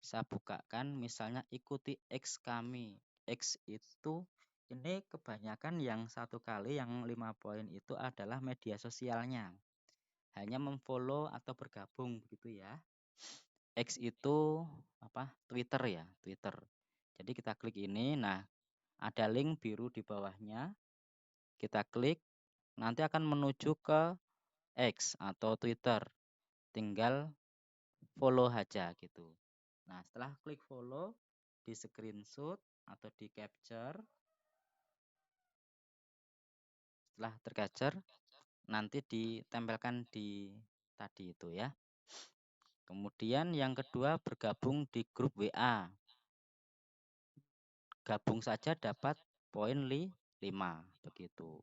Saya bukakan misalnya ikuti X kami. X itu ini kebanyakan yang 1 kali yang 5 poin itu adalah media sosialnya. Hanya memfollow atau bergabung begitu ya. X itu Twitter ya, Twitter. Jadi kita klik ini, nah ada link biru di bawahnya. Kita klik, nanti akan menuju ke X atau Twitter. Tinggal follow aja gitu. Nah, setelah klik follow, di screenshot atau di capture. Setelah tercapture, nanti ditempelkan di tadi itu ya. Kemudian yang kedua bergabung di grup WA. Gabung saja dapat poin 5 begitu.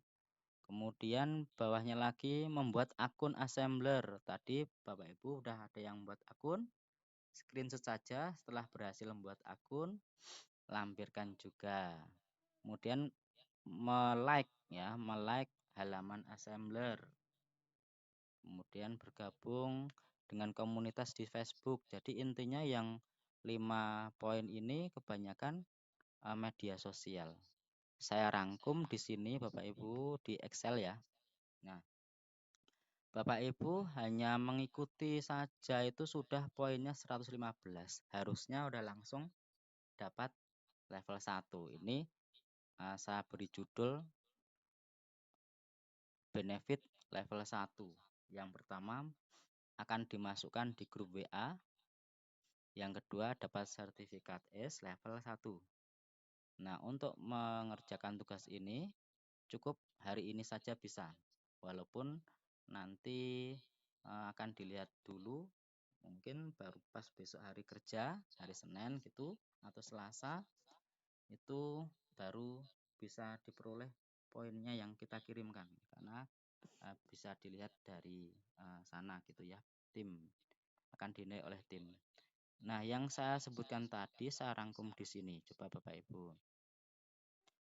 Kemudian bawahnya lagi membuat akun assembler. Tadi Bapak Ibu udah ada yang membuat akun. Screenshot saja setelah berhasil membuat akun, lampirkan juga. Kemudian like halaman assembler. Kemudian bergabung dengan komunitas di Facebook. Jadi intinya yang 5 poin ini kebanyakan media sosial. Saya rangkum di sini Bapak Ibu di Excel ya. Nah, Bapak Ibu hanya mengikuti saja itu sudah poinnya 115. Harusnya udah langsung dapat level 1. Ini saya beri judul benefit level 1. Yang pertama akan dimasukkan di grup WA. Yang kedua dapat sertifikat S level 1. Nah, untuk mengerjakan tugas ini cukup hari ini saja bisa. Walaupun nanti akan dilihat dulu, mungkin baru pas besok hari kerja, hari Senin gitu atau Selasa itu baru bisa diperoleh poinnya yang kita kirimkan, karena bisa dilihat dari sana gitu ya, tim akan dinilai oleh tim. Nah, yang saya sebutkan tadi saya rangkum di sini. Coba Bapak Ibu.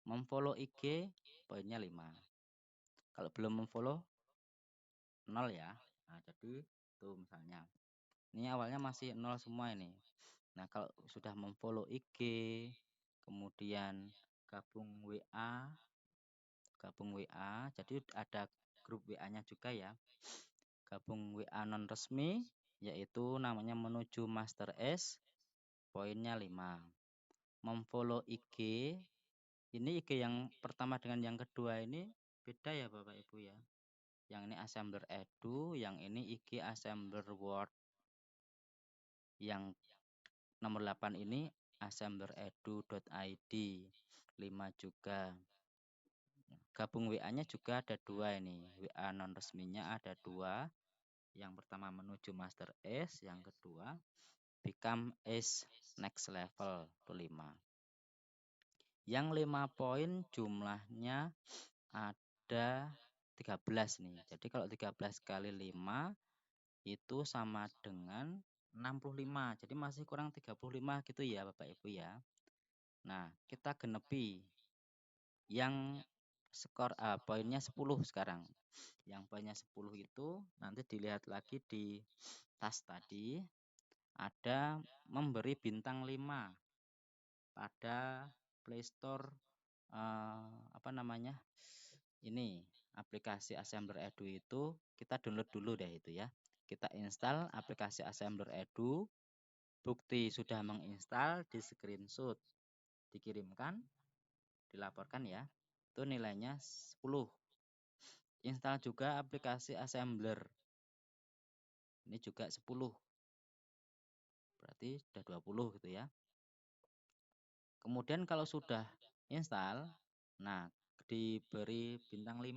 Memfollow IG poinnya 5. Kalau belum memfollow 0 ya. Nah, jadi itu misalnya. Ini awalnya masih 0 semua ini. Nah, kalau sudah memfollow IG, kemudian gabung WA, jadi ada grup WA-nya juga ya. Gabung WA non resmi, yaitu namanya menuju Master S, poinnya 5. Memfollow IG, ini IG yang pertama dengan yang kedua ini beda ya Bapak Ibu ya. Yang ini Assembler Edu, yang ini IG Assembler Word. Yang nomor 8 ini assembleredu.id 5 juga. Gabung WA-nya juga ada 2 ini. WA non resminya ada 2. Yang pertama menuju Master S, yang kedua become S next level itu 5. Yang 5 poin jumlahnya ada 13 nih. Jadi kalau 13 kali 5 itu sama dengan 65. Jadi masih kurang 35 gitu ya Bapak Ibu ya. Nah, kita genepi yang poinnya 10 sekarang. Yang poinnya 10 itu nanti dilihat lagi di tas tadi, ada memberi bintang 5 pada Playstore ini aplikasi Assembler Edu itu kita download dulu deh itu ya. Kita install aplikasi Assembler Edu. Bukti sudah menginstal di screenshot, dikirimkan, dilaporkan ya. Itu nilainya 10. Install juga aplikasi Assembler. Ini juga 10. Berarti sudah 20 gitu ya. Kemudian kalau sudah install, nah diberi bintang 5.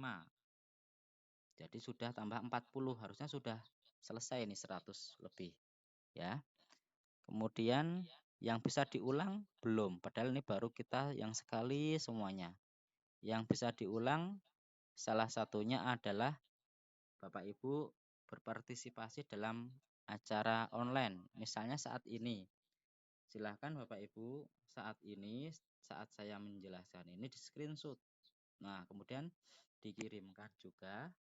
Jadi sudah tambah 40, harusnya sudah selesai ini 100 lebih ya. Kemudian yang bisa diulang belum, padahal ini baru kita yang sekali semuanya. Yang bisa diulang salah satunya adalah Bapak Ibu berpartisipasi dalam acara online. Misalnya saat ini. Silahkan Bapak Ibu saat ini, saat saya menjelaskan ini di screenshot. Nah, kemudian dikirimkan juga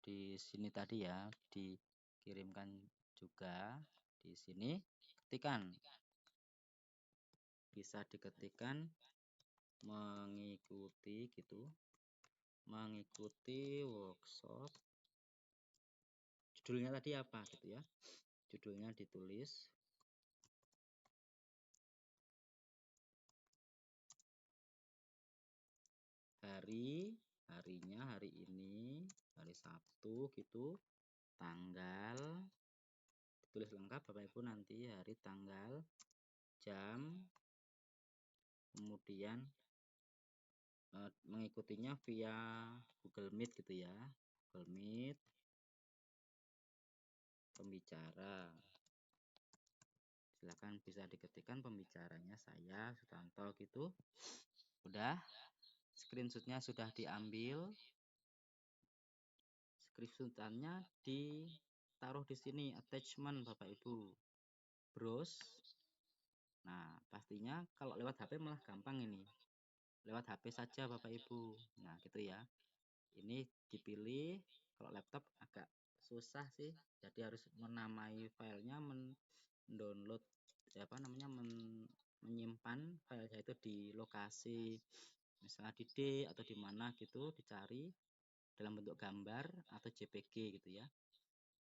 di sini tadi ya, dikirimkan juga di sini, ketikan bisa diketikkan mengikuti gitu, mengikuti workshop. Judulnya tadi apa gitu ya, judulnya ditulis harinya hari ini, hari Sabtu gitu, tanggal ditulis lengkap Bapak Ibu, nanti hari, tanggal, jam, kemudian mengikutinya via Google Meet gitu ya, Google Meet, pembicara. Silahkan bisa diketikkan pembicaranya saya Sutanto gitu. Udah, screenshotnya sudah diambil, screenshotannya ditaruh di sini, attachment Bapak Ibu, browse. Nah pastinya kalau lewat HP malah gampang ini, lewat HP saja Bapak Ibu. Nah gitu ya, ini dipilih. Kalau laptop agak susah sih, jadi harus menamai filenya, mendownload menyimpan filenya itu di lokasi misalnya di D atau di mana gitu, dicari dalam bentuk gambar atau JPG gitu ya.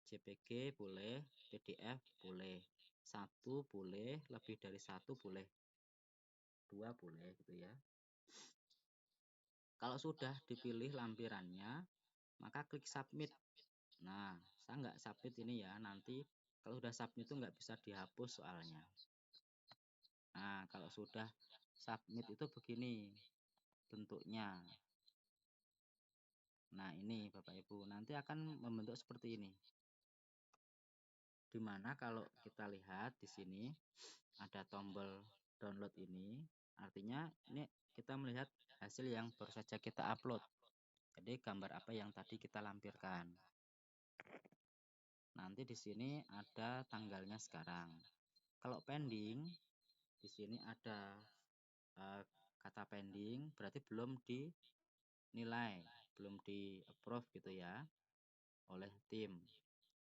JPG boleh, PDF boleh, satu boleh, lebih dari satu boleh, dua boleh gitu ya. Kalau sudah dipilih lampirannya, maka klik submit. Nah, saya nggak submit ini ya, nanti kalau sudah submit itu nggak bisa dihapus soalnya. Nah, kalau sudah submit itu begini bentuknya. Nah, ini Bapak Ibu, nanti akan membentuk seperti ini. Dimana kalau kita lihat di sini ada tombol download ini, artinya ini kita melihat hasil yang baru saja kita upload. Jadi gambar apa yang tadi kita lampirkan. Nanti di sini ada tanggalnya sekarang. Kalau pending, di sini ada kata pending, berarti belum dinilai, belum di approve gitu ya oleh tim.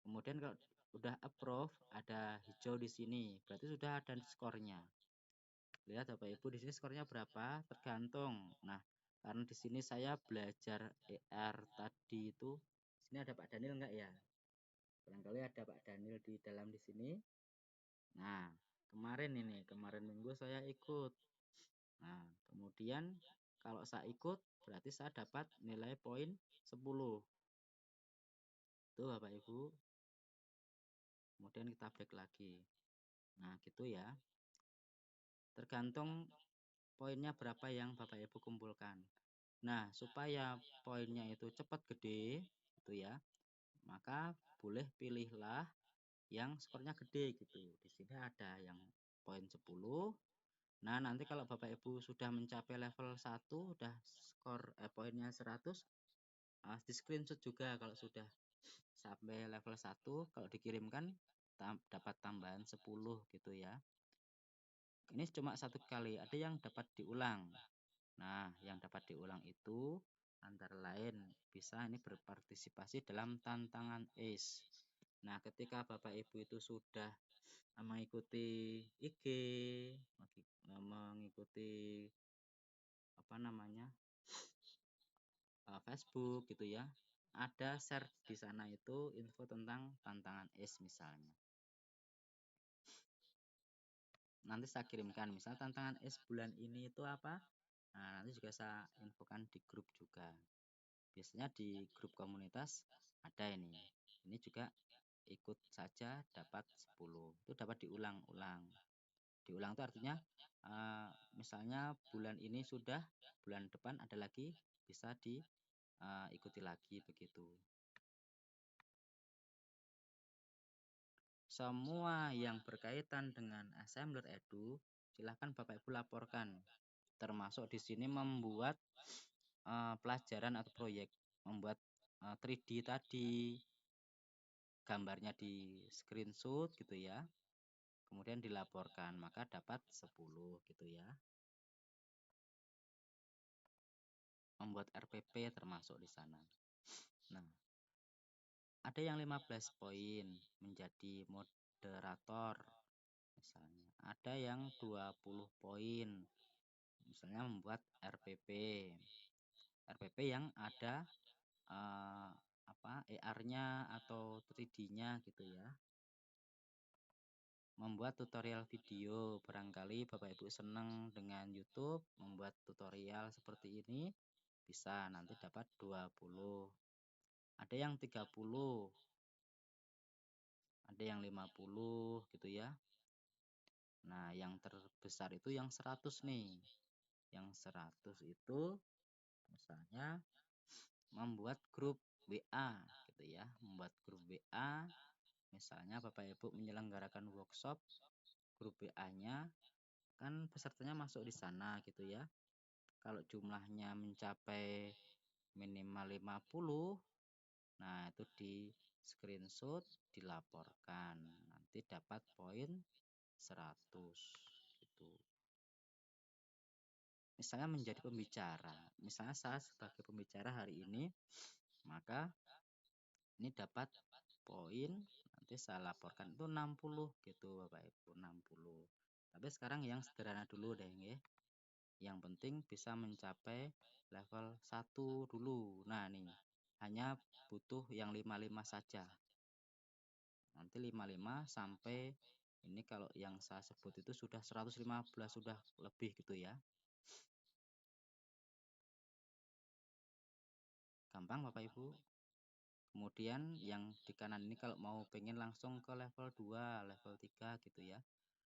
Kemudian kalau udah approve, ada hijau di sini, berarti sudah ada skornya. Lihat Bapak Ibu, di sini skornya berapa? Tergantung. Nah, karena di sini saya belajar ER tadi itu, sini ada Pak Daniel enggak ya? Barangkali ada Pak Daniel di dalam di sini. Nah, kemarin minggu saya ikut. Nah, kemudian kalau saya ikut, berarti saya dapat nilai poin 10. Tuh Bapak Ibu. Kemudian kita back lagi. Nah, gitu ya. Tergantung poinnya berapa yang Bapak Ibu kumpulkan. Nah, supaya poinnya itu cepat gede, gitu ya, maka boleh pilihlah yang skornya gede gitu. Di sini ada yang poin 10. Nah, nanti kalau Bapak Ibu sudah mencapai level 1, udah skor poinnya 100, di screenshot juga kalau sudah sampai level 1, kalau dikirimkan dapat tambahan 10 gitu ya. Ini cuma satu kali, ada yang dapat diulang. Nah, yang dapat diulang itu antara lain bisa ini berpartisipasi dalam tantangan ACE. Nah, ketika Bapak Ibu itu sudah mengikuti IG, mengikuti Facebook gitu ya, ada share di sana itu info tentang tantangan ACE misalnya. Nanti saya kirimkan, misalnya tantangan ACE bulan ini itu apa? Nah, nanti juga saya infokan di grup juga. Biasanya di grup komunitas ada ini. Ini juga ikut saja dapat 10. Itu dapat diulang-ulang. Diulang itu artinya misalnya bulan ini sudah, bulan depan ada lagi, bisa diikuti lagi begitu. Semua yang berkaitan dengan Assembler Edu, silahkan Bapak Ibu laporkan. Termasuk di sini membuat pelajaran atau proyek, membuat 3D tadi, gambarnya di screenshot gitu ya, kemudian dilaporkan, maka dapat 10 gitu ya. Membuat RPP termasuk di sana. Nah, ada yang 15 poin menjadi moderator misalnya, ada yang 20 poin. Misalnya membuat RPP. RPP yang ada AR-nya atau 3D-nya gitu ya. Membuat tutorial video, barangkali Bapak Ibu senang dengan YouTube, membuat tutorial seperti ini, bisa nanti dapat 20. Ada yang 30, ada yang 50 gitu ya. Nah, yang terbesar itu yang 100 nih. Yang 100 itu misalnya membuat grup WA gitu ya. Membuat grup WA, misalnya Bapak Ibu menyelenggarakan workshop, grup WA-nya kan pesertanya masuk di sana gitu ya. Kalau jumlahnya mencapai minimal 50, nah itu di screenshot, dilaporkan, nanti dapat poin 100 gitu. Misalnya menjadi pembicara, misalnya saya sebagai pembicara hari ini, maka ini dapat poin, nanti saya laporkan itu 60 gitu Bapak Ibu, 60. Tapi sekarang yang sederhana dulu deh ya. Yang penting bisa mencapai level 1 dulu. Nah nih, hanya butuh yang 55 saja. Nanti 55 sampai ini kalau yang saya sebut itu sudah 115, sudah lebih gitu ya. Gampang Bapak Ibu. Kemudian yang di kanan ini kalau mau pengen langsung ke level 2, level 3 gitu ya.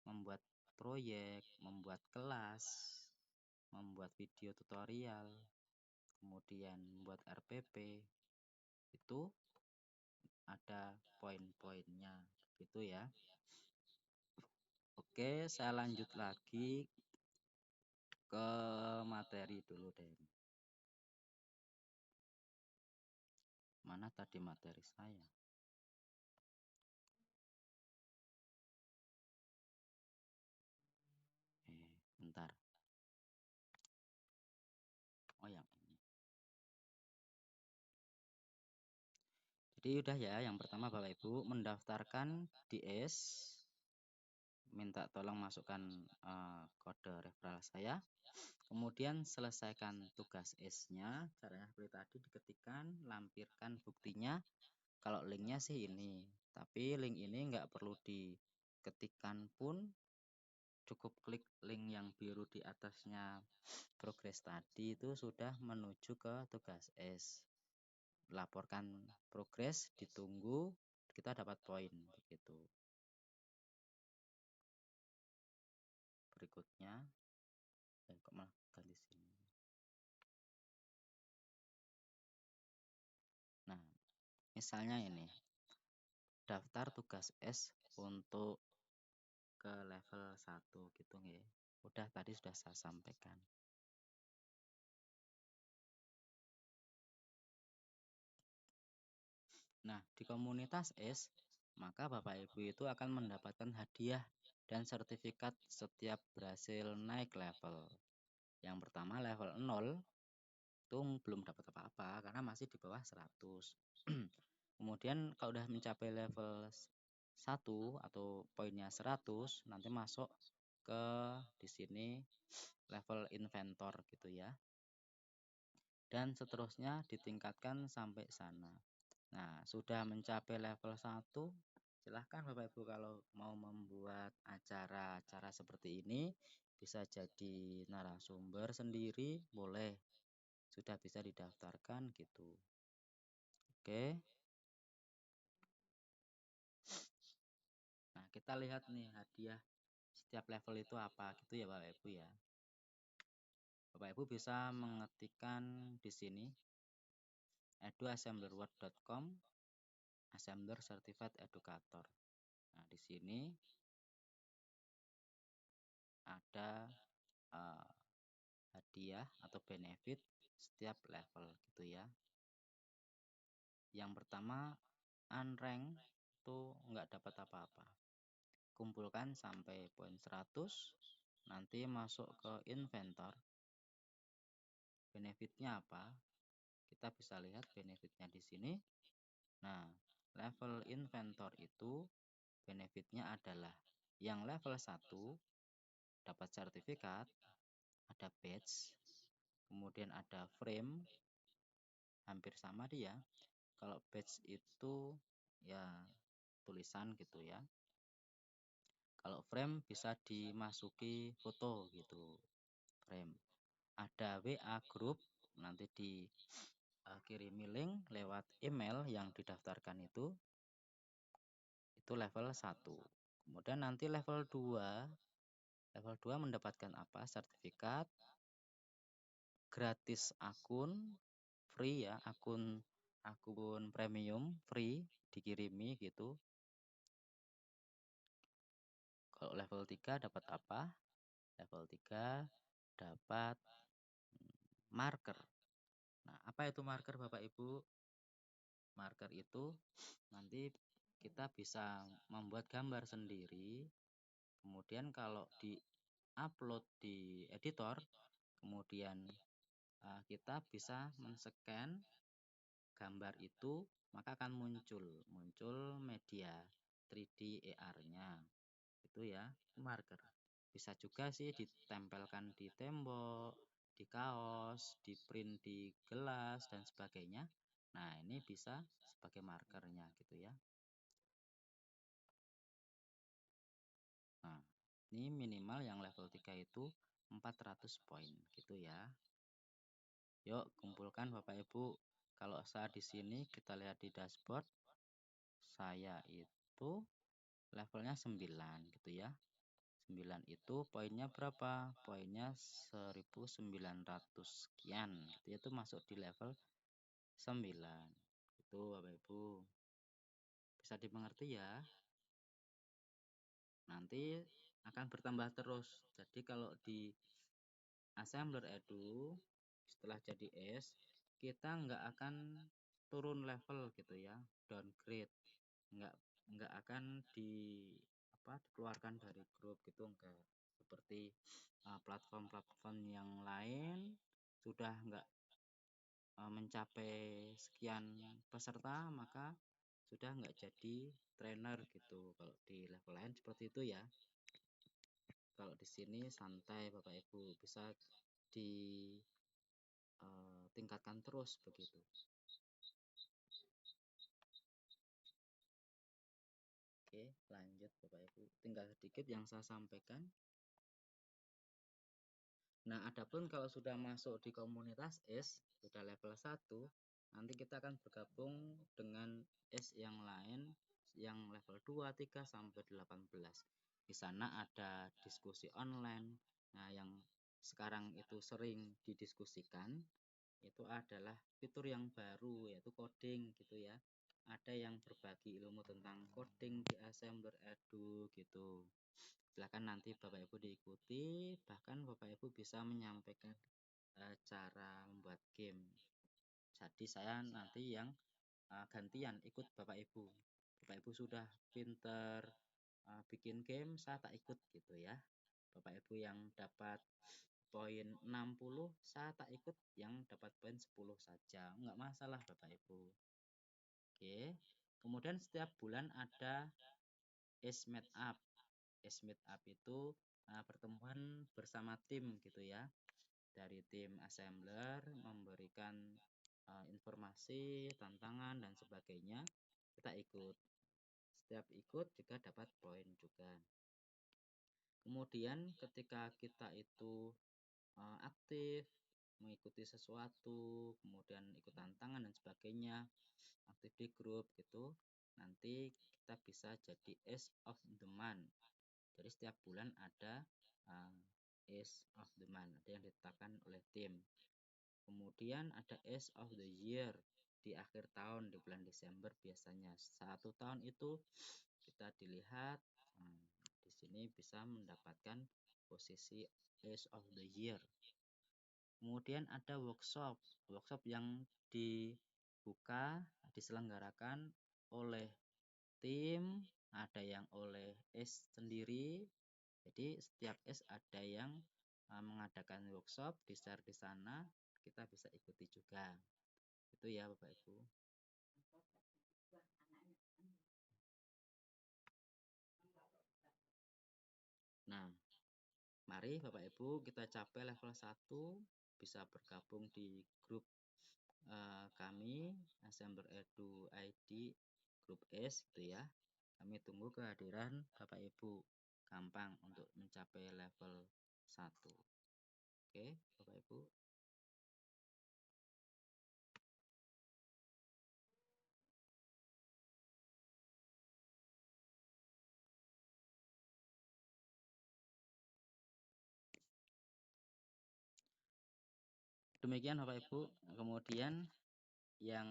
Membuat proyek, membuat kelas, membuat video tutorial, kemudian membuat RPP, itu ada poin-poinnya gitu ya. Oke, saya lanjut lagi ke materi dulu deh. Mana tadi materi saya? Bentar. Oh yang ini. Jadi udah ya, yang pertama Bapak Ibu mendaftarkan DS, minta tolong masukkan kode referral saya. Kemudian selesaikan tugas S-nya, caranya seperti tadi, diketikkan, lampirkan buktinya. Kalau linknya sih ini, tapi link ini nggak perlu diketikkan pun, cukup klik link yang biru di atasnya progres tadi, itu sudah menuju ke tugas S. Laporkan progres, ditunggu, kita dapat poin begitu. Berikutnya, kok malah ganti sini. Nah, misalnya ini daftar tugas S untuk ke level 1 gitu ya. Udah tadi sudah saya sampaikan. Nah, di komunitas S, maka Bapak Ibu itu akan mendapatkan hadiah dan sertifikat setiap berhasil naik level. Yang pertama level 0 itu belum dapat apa-apa karena masih di bawah 100. Kemudian kalau udah mencapai level 1 atau poinnya 100, nanti masuk ke di sini level inventor gitu ya. Dan seterusnya ditingkatkan sampai sana. Nah, sudah mencapai level 1, silahkan Bapak Ibu kalau mau membuat acara-acara seperti ini, bisa jadi narasumber sendiri, boleh. Sudah bisa didaftarkan gitu. Oke. Nah, kita lihat nih hadiah setiap level itu apa gitu ya Bapak Ibu ya. Bapak Ibu bisa mengetikkan di sini eduassemblerword.com Assembler Certified Educator. Nah, di sini ada hadiah atau benefit setiap level gitu ya. Yang pertama, unrank itu nggak dapat apa-apa. Kumpulkan sampai poin 100, nanti masuk ke inventor. Benefitnya apa? Kita bisa lihat benefitnya di sini. Nah, level inventor itu benefitnya adalah Yang level 1 dapat sertifikat, ada badge, kemudian ada frame, hampir sama dia. Kalau badge itu ya tulisan gitu ya. Kalau frame bisa dimasuki foto gitu. Frame. Ada WA group, nanti dikirimi link lewat email yang didaftarkan itu level 1. Kemudian nanti level 2 mendapatkan apa? Sertifikat, gratis akun, free ya, akun premium free dikirimi gitu. Kalau level 3 dapat apa? Level 3 dapat marker. Nah, apa itu marker Bapak Ibu? Marker itu nanti kita bisa membuat gambar sendiri. Kemudian kalau di-upload di editor, kemudian kita bisa men-scan gambar itu, maka akan muncul media 3D AR-nya. Itu ya, marker. Bisa juga sih ditempelkan di tembok, di kaos, di print di gelas dan sebagainya. Nah, ini bisa sebagai markernya gitu ya. Nah, ini minimal yang level 3 itu 400 poin gitu ya. Yuk kumpulkan Bapak Ibu. Kalau saya di sini kita lihat di dashboard, saya itu levelnya 9 gitu ya. 9 itu poinnya berapa? Poinnya 1900 sekian gitu ya, itu masuk di level 9. Itu Bapak Ibu. Bisa dimengerti ya? Nanti akan bertambah terus. Jadi kalau di Assembler Edu setelah jadi S, kita nggak akan turun level gitu ya, downgrade. Nggak akan dikeluarkan dari grup gitu, enggak. Seperti platform-platform yang lain sudah nggak mencapai sekian peserta, maka sudah nggak jadi trainer gitu. Kalau di level lain seperti itu ya. Kalau di sini santai Bapak Ibu, bisa ditingkatkan terus begitu. Oke, lanjut Bapak Ibu. Tinggal sedikit yang saya sampaikan. Nah, adapun kalau sudah masuk di komunitas S, sudah level 1, nanti kita akan bergabung dengan S yang lain yang level 2, 3 sampai 18. Di sana ada diskusi online. Nah, yang sekarang itu sering didiskusikan itu adalah fitur yang baru, yaitu coding gitu ya. Ada yang berbagi ilmu tentang coding di Assembler Edu gitu. Silahkan nanti Bapak Ibu diikuti, bahkan Bapak Ibu bisa menyampaikan cara membuat game. Jadi saya nanti yang gantian ikut Bapak Ibu. Bapak Ibu sudah pinter bikin game, saya tak ikut gitu ya. Bapak Ibu yang dapat poin 60, saya tak ikut yang dapat poin 10 saja. Enggak masalah Bapak Ibu. Oke. Kemudian setiap bulan ada Ace Meetup. Ace Meetup itu pertemuan bersama tim gitu ya. Dari tim assembler memberikan informasi, tantangan dan sebagainya. Kita ikut. Setiap ikut juga dapat poin juga. Kemudian ketika kita itu aktif mengikuti sesuatu, kemudian ikut tantangan dan sebagainya, aktif di grup gitu, nanti kita bisa jadi Ace of the Month. Jadi setiap bulan ada Ace of the Month, ada yang ditetapkan oleh tim. Kemudian ada Ace of the Year di akhir tahun, di bulan Desember biasanya. Satu tahun itu kita dilihat, di sini bisa mendapatkan posisi Ace of the Year. Kemudian ada workshop yang diselenggarakan oleh tim, ada yang oleh S sendiri. Jadi setiap S ada yang mengadakan workshop, di-share di sana, kita bisa ikuti juga. Itu ya Bapak Ibu. Nah, mari Bapak Ibu kita capai level 1, bisa bergabung di grup kami Assembler Edu ID grup S gitu ya. Kami tunggu kehadiran Bapak Ibu. Gampang untuk mencapai level 1. Oke, Bapak Ibu. Demikian Bapak Ibu. Kemudian yang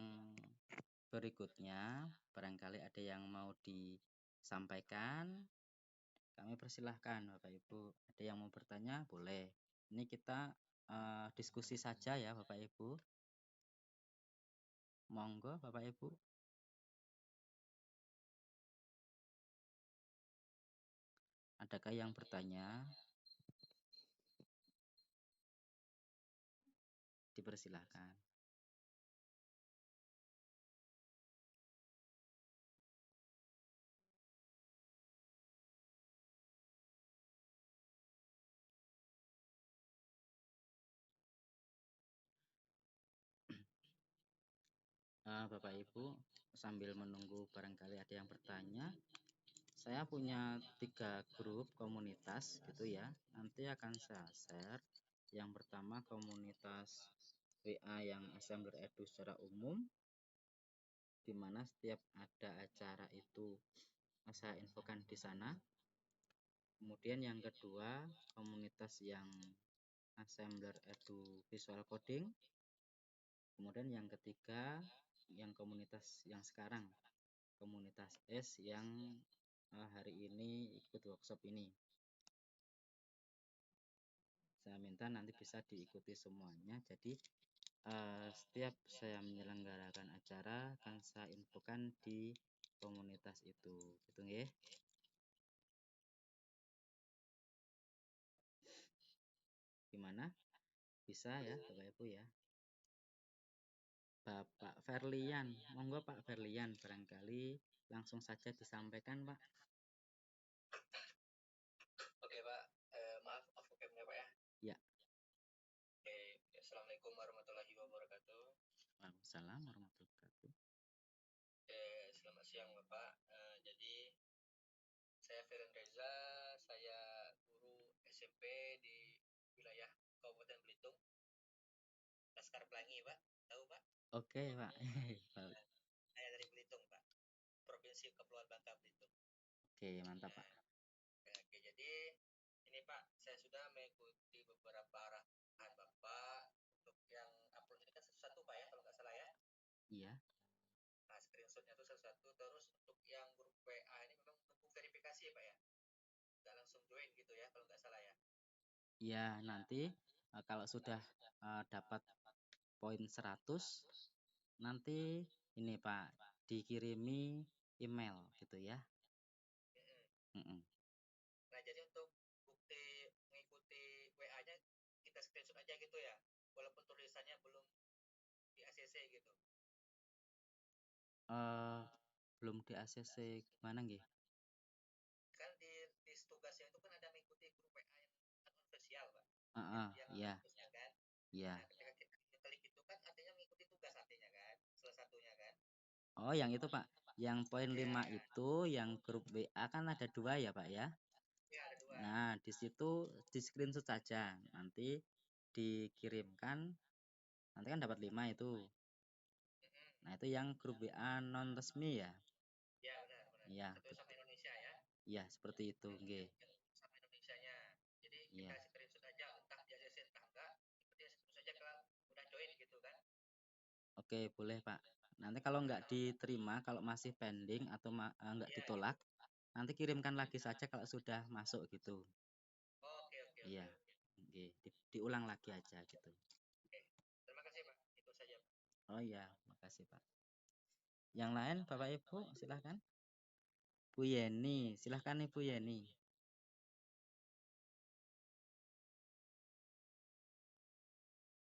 berikutnya barangkali ada yang mau disampaikan, kami persilahkan Bapak Ibu. Ada yang mau bertanya boleh. Ini kita diskusi saja ya Bapak Ibu. Monggo Bapak Ibu. Adakah yang bertanya? Dipersilahkan. Bapak Ibu, sambil menunggu barangkali ada yang bertanya, saya punya 3 grup komunitas gitu ya. Nanti akan saya share. Yang pertama komunitas WA yang Assembler Edu secara umum, di mana setiap ada acara itu saya infokan di sana. Kemudian yang kedua komunitas yang Assembler Edu Visual Coding. Kemudian yang ketiga yang komunitas yang sekarang, komunitas S yang hari ini ikut workshop ini. Saya minta nanti bisa diikuti semuanya. Jadi setiap saya menyelenggarakan acara akan saya infokan di komunitas itu. Gitu nggih. Gimana? Bisa ya Bapak Ibu ya. Bapak Ferlian, monggo Pak Ferlian, barangkali langsung saja disampaikan Pak. Oke Pak, maaf off cam-nya Pak ya. Ya. Oke, Assalamualaikum warahmatullahi wabarakatuh. Waalaikumsalam warahmatullahi wabarakatuh. Selamat siang Bapak. Jadi saya Feren Reza, saya guru SMP di wilayah Kabupaten Belitung, Laskar Pelangi Pak. Tahu Pak? Oke Pak. Saya dari Belitung Pak, Provinsi Kepulauan Bangka Belitung. Oke, mantap Pak. Oke, jadi ini Pak, saya sudah mengikuti beberapa arahan Bapak untuk yang upload ini kan satu-satu Pak ya, kalau nggak salah ya. Iya. Nah, screenshotnya itu satu-satu. Terus untuk yang grup WA ini memang menunggu verifikasi ya Pak ya, nggak langsung join gitu ya kalau nggak salah ya. Iya, nanti kalau sudah dapat poin 100, nanti ini Pak dikirimi email gitu ya. Nah, jadi untuk bukti mengikuti WA-nya kita screenshot aja gitu ya, walaupun tulisannya belum di ACC gitu. Belum di ACC gimana nggih? Kan di tugasnya itu kan ada mengikuti grup WA yang official Pak. Iya. Kan? Iya. Nah, ketika kita klik itu kan artinya mengikuti tugas artinya kan, salah satunya kan. Oh, yang itu Pak. Yang poin 5 itu yang grup WA kan ada 2 ya Pak ya? Iya, ada 2. Nah, di situ di screenshot saja. Nanti dikirimkan, nanti kan dapat 5 itu. Nah, itu yang grup WA non resmi ya? Iya, benar. Iya, Satu sama Indonesia ya. Iya, seperti itu, nggih. Sama Indonesianya. Jadi Iya. kita screenshot aja, entah di ACC entah enggak, ikuti terus aja kalau udah join gitu kan. Oke, boleh Pak. Nanti kalau nggak diterima, kalau masih pending atau nggak ditolak, nanti kirimkan lagi saja kalau sudah masuk gitu. Oke. Iya, nggih. Diulang lagi aja gitu. Oke, terima kasih Pak. Itu saja Pak. Oh iya, makasih Pak. Yang lain Bapak Ibu silahkan. Bu Yeni, silahkan Ibu Yeni.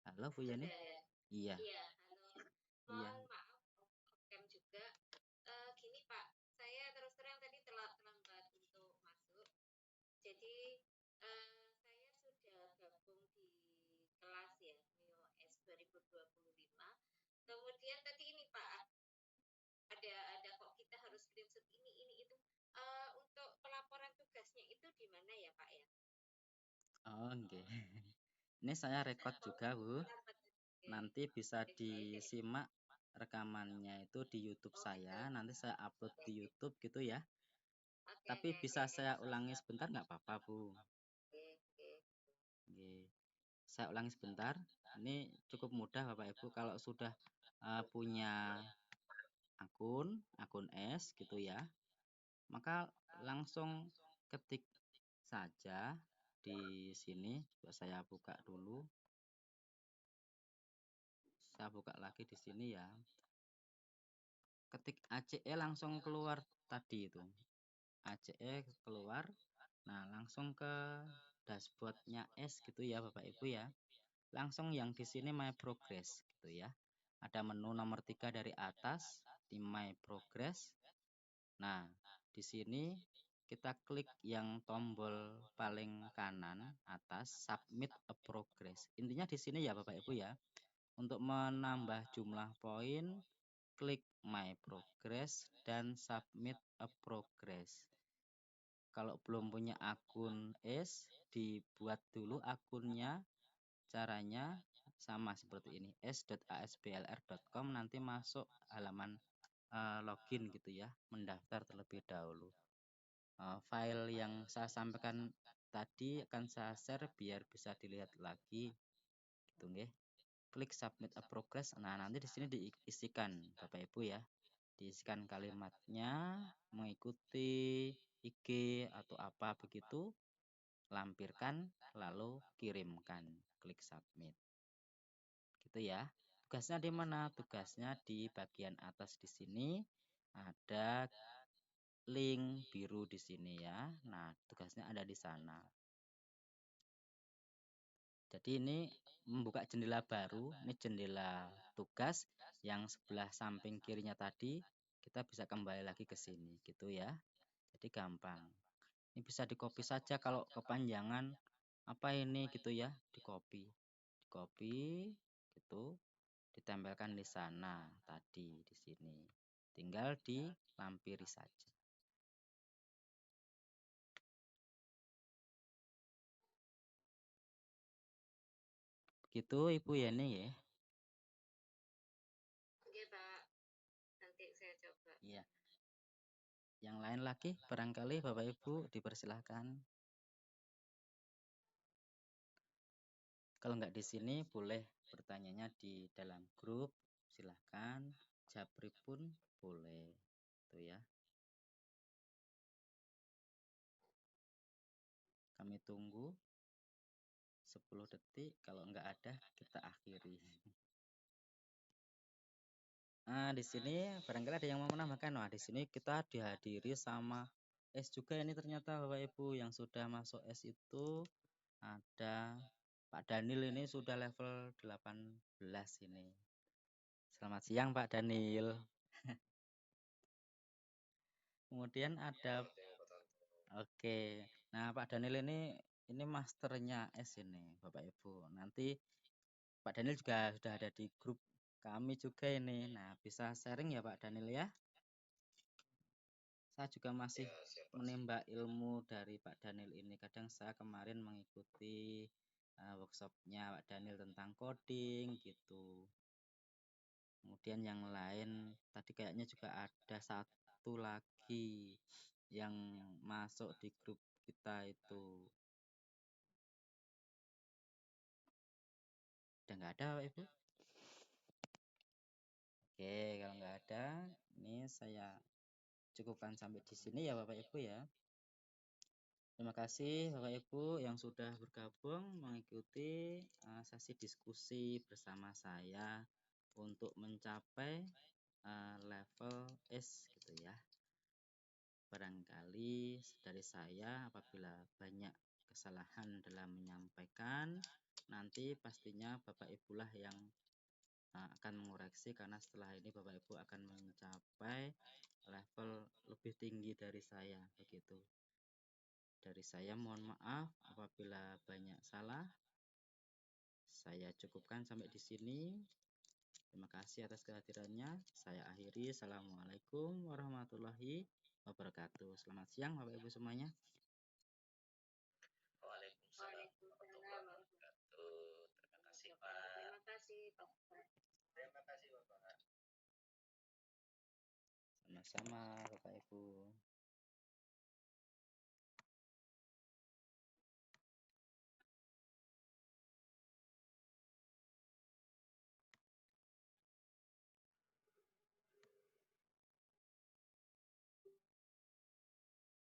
Halo Bu Yeni. Iya. Iya, halo. Mohon maaf, off-cam juga. Gini Pak, saya terus terang tadi terlambat untuk masuk. Jadi 25. Kemudian tadi ini Pak, ada kok kita harus screenshot ini itu. Untuk pelaporan tugasnya itu di mana ya Pak ya? Oh, oke. Ini saya rekod juga, Bu. Nanti bisa disimak rekamannya itu di YouTube saya. Nanti saya upload di YouTube gitu ya. Tapi bisa saya ulangi sebentar nggak apa-apa, Bu? Oke. Saya ulangi sebentar. Ini cukup mudah Bapak Ibu kalau sudah punya akun S gitu ya. Maka langsung ketik saja di sini. Coba saya buka dulu. Saya buka lagi di sini ya. Ketik ACE langsung keluar tadi itu. ACE keluar. Nah, langsung ke dashboardnya S gitu ya Bapak Ibu ya. Langsung yang di sini My Progress gitu ya. Ada menu nomor 3 dari atas di My Progress. Nah, di sini kita klik yang tombol paling kanan atas Submit a Progress. Intinya di sini ya Bapak Ibu ya. Untuk menambah jumlah poin, klik My Progress dan Submit a Progress. Kalau belum punya akun S, dibuat dulu akunnya. Caranya sama seperti ini, s.asblr.com, nanti masuk halaman login gitu ya, mendaftar terlebih dahulu. File yang saya sampaikan tadi akan saya share biar bisa dilihat lagi gitu nggih. Klik submit a progress. Nah, nanti di sini diisikan Bapak Ibu ya. Diisikan kalimatnya mengikuti IG atau apa begitu, lampirkan lalu kirimkan. Klik submit. Gitu ya. Tugasnya di mana? Tugasnya di bagian atas di sini ada link biru di sini ya. Nah, tugasnya ada di sana. Jadi ini membuka jendela baru, ini jendela tugas yang sebelah samping kirinya tadi, kita bisa kembali lagi ke sini gitu ya. Jadi gampang. Ini bisa di-copy saja kalau kepanjangan apa ini gitu ya, di-copy. Di-copy gitu, ditempelkan di sana tadi di sini. Tinggal dilampiri saja. Gitu Ibu Yeni ya. Oke Pak, nanti saya coba. Iya. Yang lain lagi barangkali Bapak Ibu dipersilahkan. Kalau nggak di sini boleh bertanyanya di dalam grup, silahkan. Japri pun boleh, tuh ya. Kami tunggu 10 detik. Kalau nggak ada, kita akhiri. Nah, di sini barangkali ada yang mau menambahkan. Nah, di sini kita dihadiri sama S juga ini ternyata Bapak Ibu yang sudah masuk S itu ada Pak Daniel, ini sudah level 18 ini. Selamat siang Pak Daniel. Kemudian ada oke. Nah, Pak Daniel ini masternya S ini, Bapak Ibu. Nanti Pak Daniel juga sudah ada di grup kami juga ini. Nah, bisa sharing ya Pak Daniel ya. Saya juga masih menimba ilmu dari Pak Daniel ini. Kadang saya kemarin mengikuti workshopnya Pak Daniel tentang coding gitu. Kemudian yang lain tadi kayaknya juga ada satu lagi yang masuk di grup kita itu. Udah nggak ada Pak Ibu? Oke, kalau nggak ada, ini saya cukupkan sampai di sini ya Bapak Ibu ya. Terima kasih Bapak Ibu yang sudah bergabung mengikuti sesi diskusi bersama saya untuk mencapai level S gitu ya. Barangkali dari saya apabila banyak kesalahan dalam menyampaikan, nanti pastinya Bapak Ibu lah yang akan mengoreksi, karena setelah ini Bapak Ibu akan mencapai level lebih tinggi dari saya begitu. Dari saya mohon maaf apabila banyak salah. Saya cukupkan sampai di sini. Terima kasih atas kehadirannya. Saya akhiri. Assalamualaikum warahmatullahi wabarakatuh. Selamat siang Bapak Ibu semuanya. Waalaikumsalam warahmatullahi wabarakatuh. Terima kasih Pak. Terima kasih Pak. Terima kasih Bapak. Sama-sama Bapak Ibu.